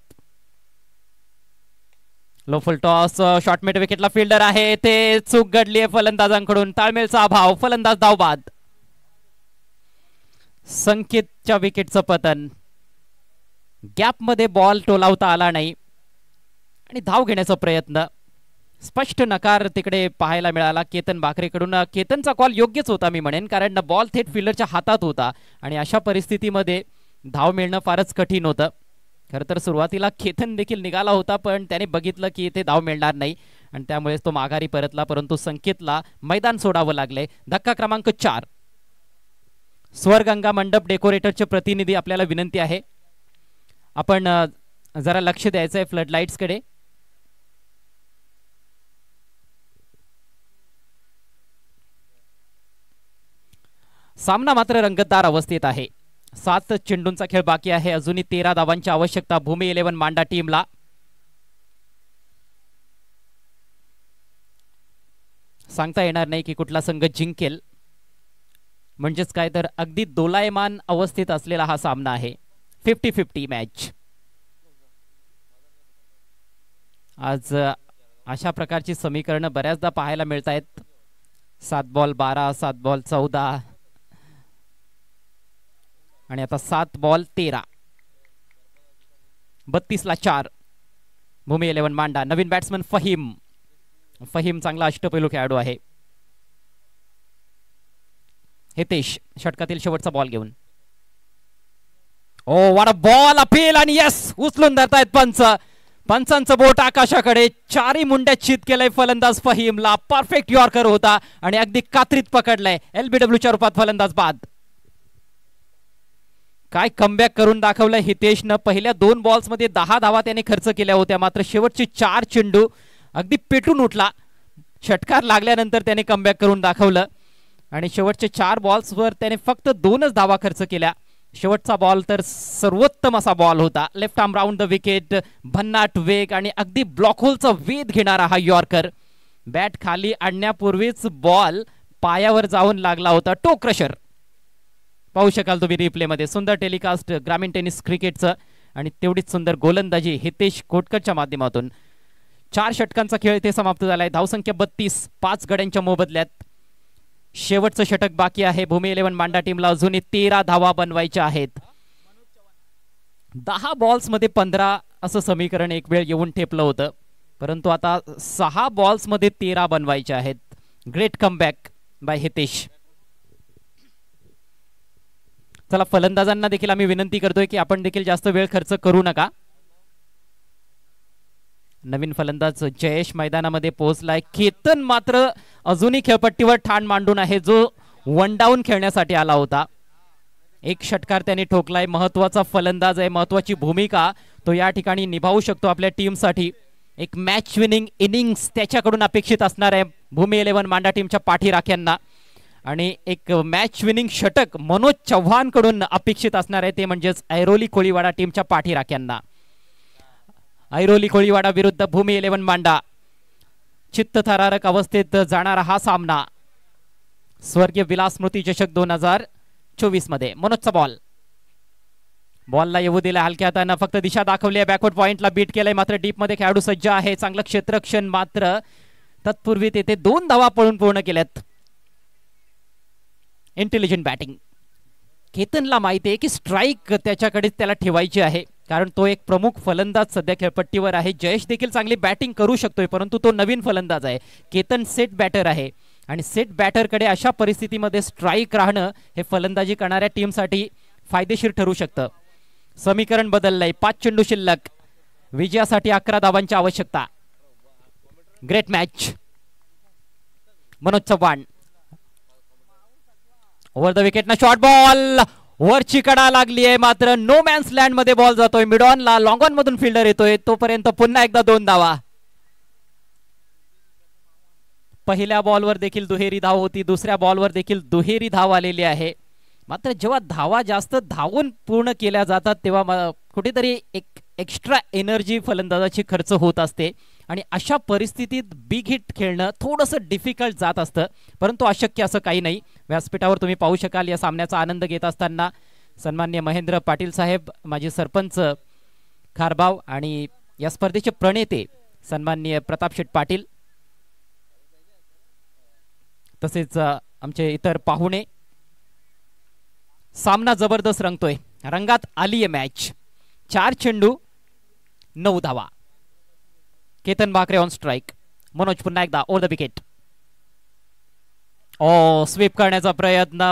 Low full toss, short mid विकेटला फिल्डर आहे, ते चूक घडली आहे फलंदाजांकडून. ताळमेळचा अभाव, फलंदाज धावबाद. संकेतच्या विकेटचं पतन. गॅप मध्ये बॉल टोलावता आला नाही आणि धाव घेण्याचा प्रयत्न. स्पष्ट नकार तिकडे पाहायला मिळाला केतन भाकरेकडून. केतनचा कॉल योग्यच होता मी म्हणेन, कारण बॉल थेट फिल्डरच्या हातात होता आणि अशा परिस्थितीमध्ये धाव मिळणं फारच कठीण होतं. खरं तर सुरुवातीला केतन देखील निघाला होता, पण त्याने बघितलं की इथे धाव मिळणार नाही आणि त्यामुळे तो माघारी परतला. परंतु संकेतला मैदान सोडावं लागले. धक्का क्रमांक 4. स्वरगंगा मंडप डेकोरेटरचे प्रतिनिधी, आपल्याला विनंती आहे आपण जरा लक्ष द्यायचं आहे फ्लड लाईट्स कडे. सामना मात्र रंगतदार अवस्थेत आहे. 7 चेंडूंचा खेळ बाकी आहे. अजूनही 13 धावांची आवश्यकता भूमी 11 मांडा टीमला. सांगता येणार नाही की कुठला संघ जिंकेल. म्हणजेच काय तर अगदी दोलायमान अवस्थेत असलेला हा सामना आहे. 50-50 मॅच. आज अशा प्रकारची समीकरणं बऱ्याचदा पाहायला मिळत आहेत. 7 बॉल 12, 7 बॉल 14 आणि आता 7 बॉल 13. 32 ला 4. भूमी 11 मांडा. नवीन बॅट्समन फहीम चांगला अष्टपैलू खेळाडू आहे. हितेश षटकातील शेवटचा बॉल घेऊन. Oh what a ball, appeal आणि यस, उचलून धरतायत पंच. पंचांचं बोट आकाशाकडे. 4ही मुंड्यात चित केलंय फलंदाज फहीमला. परफेक्ट यॉर्कर होता आणि अगदी कात्रीत पकडलंय. LBWच्या रूपात फलंदाज बाद. काय कमबॅक करून दाखवलं हितेशनं. पहिल्या 2 बॉल्स मध्ये 10 धावा त्याने खर्च केल्या होत्या, मात्र शेवटचे 4 चेंडू अगदी पेटून उठला. षटकार लागल्यानंतर त्याने कमबॅक करून दाखवलं आणि शेवटचे 4 बॉल्सवर त्याने फक्त 2च धावा खर्च केल्या. शेवटचा बॉल तर सर्वोत्तम असा बॉल होता. Left arm round the wicket, भन्नाट वेग आणि अगदी ब्लॉक होलचा वेध घेणारा हा यॉर्कर. बॅट खाली आणण्यापूर्वीच बॉल पायावर जाऊन लागला होता. टो क्रशर पाहू शकाल तुम्ही रिप्ले मध्ये. सुंदर टेलिकास्ट ग्रामीण टेनिस क्रिकेटचं आणि तेवढीच सुंदर गोलंदाजी हितेश कोटकरच्या माध्यमातून. 4 षटकांचा खेळ इथे समाप्त झालाय. धावसंख्या 32, 5 गड्यांच्या मोबदल्यात. शेवटचं षटक बाकी आहे. भूमी 11 मांडा टीमला अजूनही 13 धावा बनवायच्या आहेत. 10 बॉल्स मध्ये 15 असं समीकरण एक वेळ येऊन ठेपलं होतं, परंतु आता 6 बॉल्स मध्ये 13 बनवायचे आहेत. Great comeback by Hitesh. चला, फलंदाजांना देखील आम्ही विनंती करतोय की आपण देखील जास्त वेळ खर्च करू नका. नवीन फलंदाज जयेश मैदानामध्ये पोहोचलाय. केतन मात्र अजूनही खेळपट्टीवर ठाण मांडून आहे, जो 1 डाऊन खेळण्यासाठी आला होता. 1 षटकार त्याने ठोकलाय. महत्वाचा फलंदाज आहे, महत्वाची भूमिका तो या ठिकाणी निभावू शकतो आपल्या टीमसाठी. एक मॅच विनिंग इनिंग्स त्याच्याकडून अपेक्षित असणार आहे भूमी 11 मांडा टीमच्या पाठीराख्यांना, आणि एक मॅच विनिंग षटक मनोज चव्हाण कडून अपेक्षित असणार आहे, ते म्हणजेच ऐरोली कोळीवाडा टीमच्या पाठीराख्यांना. ऐरोली कोळीवाडा विरुद्ध भूमी 11 मांडा. चित्तथरारक अवस्थेत जाणारा हा सामना. स्वर्गीय विलास स्मृती चषक 2024 मध्ये. मनोजचा बॉलला येऊ दिला हलक्या हातानं, फक्त दिशा दाखवली आहे. बॅकवर्ड पॉइंटला बीट केलंय, मात्र डीप मध्ये खेळाडू सज्ज आहे. चांगलं क्षेत्ररक्षण, मात्र तत्पूर्वी तेथे 2 धावा पळून पूर्ण केल्यात. Intelligent batting. केतनला माहिती आहे की स्ट्राईक त्याच्याकडे त्याला ठेवायची आहे. कारण तो एक प्रमुख फलंदाज सध्या खेळपट्टीवर आहे. जयेश देखील चांगली बॅटिंग करू शकतोय, परंतु तो नवीन फलंदाज आहे. केतन सेट बॅटर आहे आणि सेट बॅटरकडे अशा परिस्थितीमध्ये स्ट्राईक राहणं हे फलंदाजी करणाऱ्या टीमसाठी फायदेशीर ठरू शकतं. समीकरण बदललंय. 5 चेंडू शिल्लक. विजयासाठी 11 धावांची आवश्यकता. Great match. Manoj Chavan over the wicket ना शॉर्ट बॉल. वरची कडा लागली आहे, मात्र नो मॅन्स लँड मध्ये बॉल जातोय. मिड ऑनला लॉंग ऑन मधून फिल्डर येतोय, तोपर्यंत पुन्हा एकदा 2 धावा. पहिल्या बॉलवर देखील दुहेरी धाव होती, दुसऱ्या बॉलवर देखील दुहेरी धाव आलेली आहे. मात्र जेव्हा धावा जास्त धावून पूर्ण केल्या जातात तेव्हा कुठेतरी एक एक्स्ट्रा एनर्जी फलंदाजाची खर्च होत असते आणि अशा परिस्थितीत बिग हिट खेळणं थोडंसं डिफिकल्ट जात असतं, परंतु अशक्य असं काही नाही. व्यासपीठावर तुम्ही पाहू शकाल या सामन्याचा आनंद घेत असताना सन्माननीय महेंद्र पाटील साहेब, माजी सरपंच खारबाव आणि या स्पर्धेचे प्रणेते सन्माननीय प्रताप शेठ पाटील, तसेच आमचे इतर पाहुणे. सामना जबरदस्त रंगतोय, रंगात आली आहे मॅच. 4 चेंडू 9 धावा. Ketan Bhakre on strike. मनोज पुन्हा एकदा ओव्हर द विकेट. ओ स्वीप करण्याचा प्रयत्न,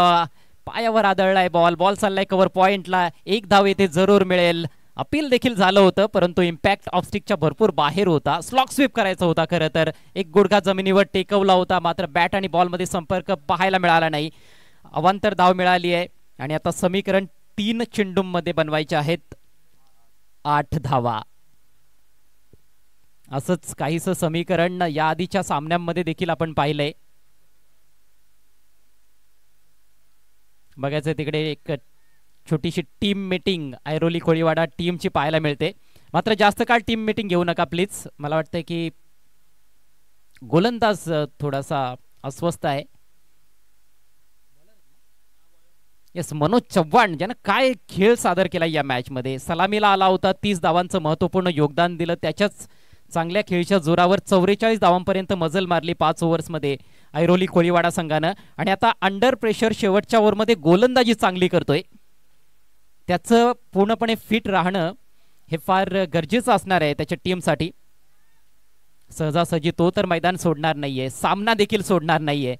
पायावर आदळलाय बॉल. बॉल चाललाय कव्हर पॉइंटला. 1 धाव येथे जरूर मिळेल. अपील देखील झालं होतं, परंतु इम्पॅक्ट ऑफ स्टिकच्या भरपूर बाहेर होता. स्लॉक स्वीप करायचा होता खरं तर. एक गुडघा जमिनीवर टेकवला होता, मात्र बॅट आणि बॉल मध्ये संपर्क पाहायला मिळाला नाही. अवांतर धाव मिळाली आहे आणि आता समीकरण 3 चेंडूंमध्ये बनवायचे आहेत 8 धावा. असंच काहीसं समीकरण या आधीच्या सामन्यांमध्ये देखील आपण पाहिलंय. बघायचं तिकडे एक छोटीशी टीम मीटिंग ऐरोली कोळीवाडा टीमची पाहायला मिळते. मात्र जास्त काळ टीम मीटिंग घेऊ नका प्लीज. मला वाटतं की गोलंदाज थोडासा अस्वस्थ आहे. येस, मनोज चव्हाण ज्यानं काय खेळ सादर केला या मॅच मध्ये. सलामीला आला होता, 30 धावांचं महत्वपूर्ण योगदान दिलं. त्याच्याच चांगल्या खेळीच्या जोरावर 44 धावांपर्यंत मजल मारली 5 ओव्हर्समध्ये ऐरोली कोळीवाडा संघानं. आणि आता अंडर प्रेशर शेवटच्या ओव्हरमध्ये गोलंदाजी चांगली करतोय. त्याचं पूर्णपणे फिट राहणं हे फार गरजेचं असणार आहे त्याच्या टीमसाठी. सहजासहजी तो तर मैदान सोडणार नाहीये, सामना देखील सोडणार नाहीये.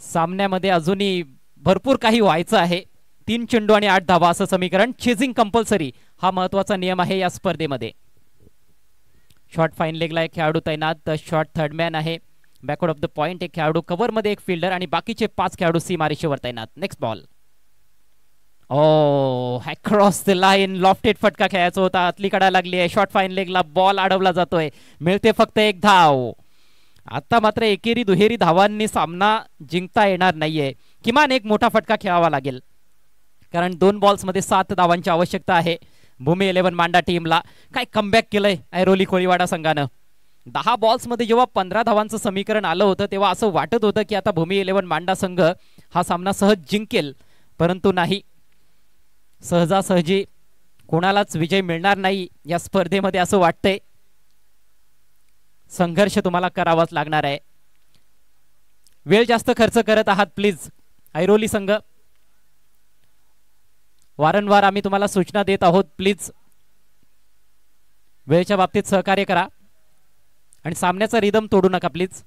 सामन्यामध्ये अजूनही भरपूर काही व्हायचं आहे. 3 चेंडू आणि 8 धावा असं समीकरण. चेजिंग कंपल्सरी हा महत्वाचा नियम आहे या स्पर्धेमध्ये. शॉर्ट फाईन लेगला एक खेळाडू तैनात. शॉर्ट थर्डमॅन आहे. बॅकवर्ड ऑफ द पॉइंट एक खेळाडू, कव्हर मध्ये एक फिल्डर आणि बाकीचे 5 खेळाडू सीमारेषेवर तैनात. Next ball. Oh across the line. Lofted फटका खेळायचा होता, आतली कडा लागली आहे. शॉर्ट फाईन लेगला बॉल अडवला जातोय. मिळते फक्त 1 धाव. आता मात्र एकेरी दुहेरी धावांनी सामना जिंकता येणार नाहीये. किमान एक मोठा फटका खेळावा लागेल, कारण 2 बॉल्समध्ये 7 धावांची आवश्यकता आहे भूमी 11 मांडा टीमला. काय कमबॅक केलंय ऐरोली कोळीवाडा संघानं. 10 बॉल्समध्ये जेव्हा 15 धावांचं समीकरण आलं होतं तेव्हा असं वाटत होतं की आता भूमी 11 मांडा संघ हा सामना सहज जिंकेल, परंतु नाही. सहजासहजी कोणालाच विजय मिळणार नाही या स्पर्धेमध्ये असं वाटतंय. संघर्ष तुम्हाला करावाच लागणार आहे. वेळ जास्त खर्च करत आहात प्लीज ऐरोली संघ. वारंवार आम्ही तुम्हाला सूचना देत आहोत, प्लीज वेळेच्या बाबतीत सहकार्य करा आणि सामन्याचा रिदम तोडू नका प्लीज.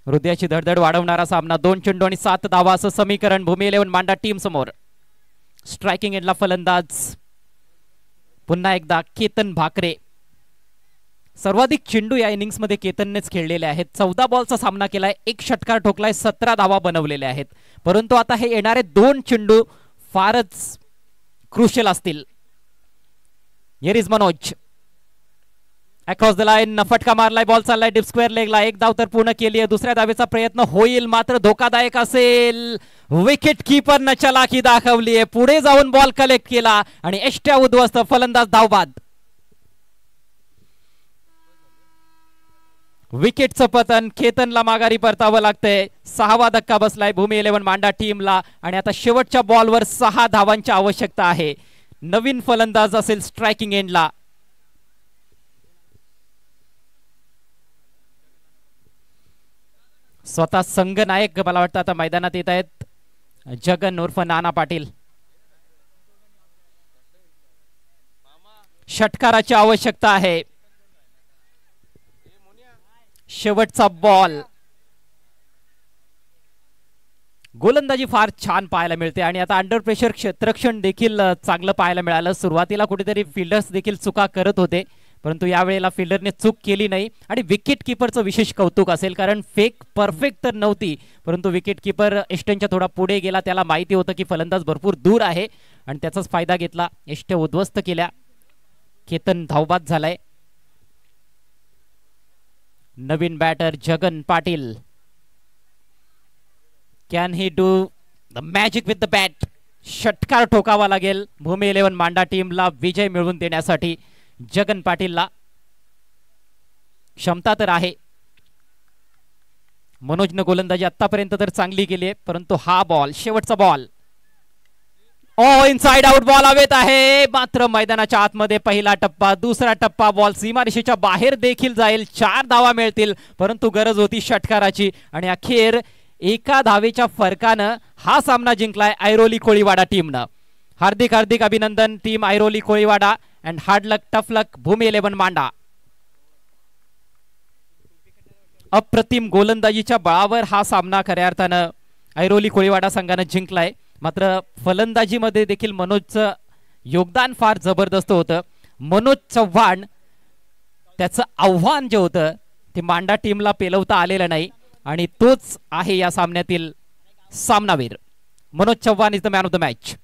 हृदयाची धडधड वाढवणारा सामना. 2 चेंडू आणि 7 धावा असं समीकरण भूमी 11 मांडा टीम समोर. स्ट्रायकिंग एंडला फलंदाज पुन्हा एकदा केतन भाकरे. सर्वाधिक चेंडू या इनिंग्स मध्ये केतननेच खेळलेले आहेत. 14 बॉलचा सामना केलाय, 1 षटकार ठोकलाय, 17 धावा बनवलेल्या आहेत. परंतु आता हे येणारे 2 चेंडू फारच क्रुशियल असतील. Here is Manoj across the line. फटका मारलाय, बॉल चाललाय डीप स्क्वेअर लेगला. 1 धाव तर पूर्ण केली आहे. दुसऱ्या धावेचा प्रयत्न होईल, मात्र धोकादायक असेल. विकेट कीपरनं चलाखी दाखवली आहे. पुढे जाऊन बॉल कलेक्ट केला आणि एष्ट्या उद्ध्वस्त. फलंदाज धावबाद. विकेटचं पतन. केतनला माघारी परतावं लागतंय. 6वा धक्का बसलाय भूमी 11 मांडा टीमला आणि आता शेवटच्या बॉलवर 6 धावांची आवश्यकता आहे. नवीन फलंदाज असेल स्ट्रायकिंग एंडला. स्वतः संघ नायक मला वाटतं आता मैदानात येत आहेत. जगन उर्फ नाना पाटील. षटकाराची आवश्यकता आहे. शेवटचा बॉल. गोलंदाजी फार छान पाहायला मिळते आणि आता अंडर प्रेशर क्षेत्ररक्षण देखील चांगलं पाहायला मिळालं. सुरुवातीला कुठेतरी फिल्डर्स देखील चुका करत होते, परंतु यावेळेला फिल्डरने चूक केली नाही आणि विकेट किपरचं विशेष कौतुक असेल, कारण फेक परफेक्ट तर नव्हती, परंतु विकेट किपर एस्टनच्या थोडा पुढे गेला. त्याला माहिती होतं की फलंदाज भरपूर दूर आहे आणि त्याचाच फायदा घेतला. एस्टे उद्ध्वस्त केल्या. केतन धावबाद झालाय. नवीन batter Jagan Patil. Can he do the magic with the bat? षटकार ठोकावा लागेल भूमी 11 मांडा टीमला विजय मिळवून देण्यासाठी. जगन पाटीलला क्षमता तर आहे. मनोजनं गोलंदाजी आतापर्यंत तर चांगली केली आहे, परंतु हा बॉल, शेवटचा बॉल, इनसाइड आउट बॉल हवेत आहे. मात्र मैदानाच्या आतमध्ये पहिला टप्पा, दुसरा टप्पा, बॉल सीमारेषेच्या बाहेर देखील जाईल. 4 धावा मिळतील, परंतु गरज होती षटकाराची आणि अखेर एका धावेच्या फरकानं हा सामना जिंकलाय ऐरोली कोळीवाडा टीमनं. हार्दिक हार्दिक अभिनंदन team Airoli Koliwada and hard luck tough luck Bhumi 11 मांडा. अप्रतिम गोलंदाजीच्या बळावर हा सामना खऱ्या अर्थानं ऐरोली कोळीवाडा संघानं जिंकलाय. मात्र फलंदाजीमध्ये देखील मनोजचं योगदान फार जबरदस्त होतं. मनोज चव्हाण त्याचं आव्हान जे होतं ते मांडा टीमला पेलवता आलेलं नाही आणि तोच आहे या सामन्यातील सामनावीर. Manoj Chavan is the man of the match.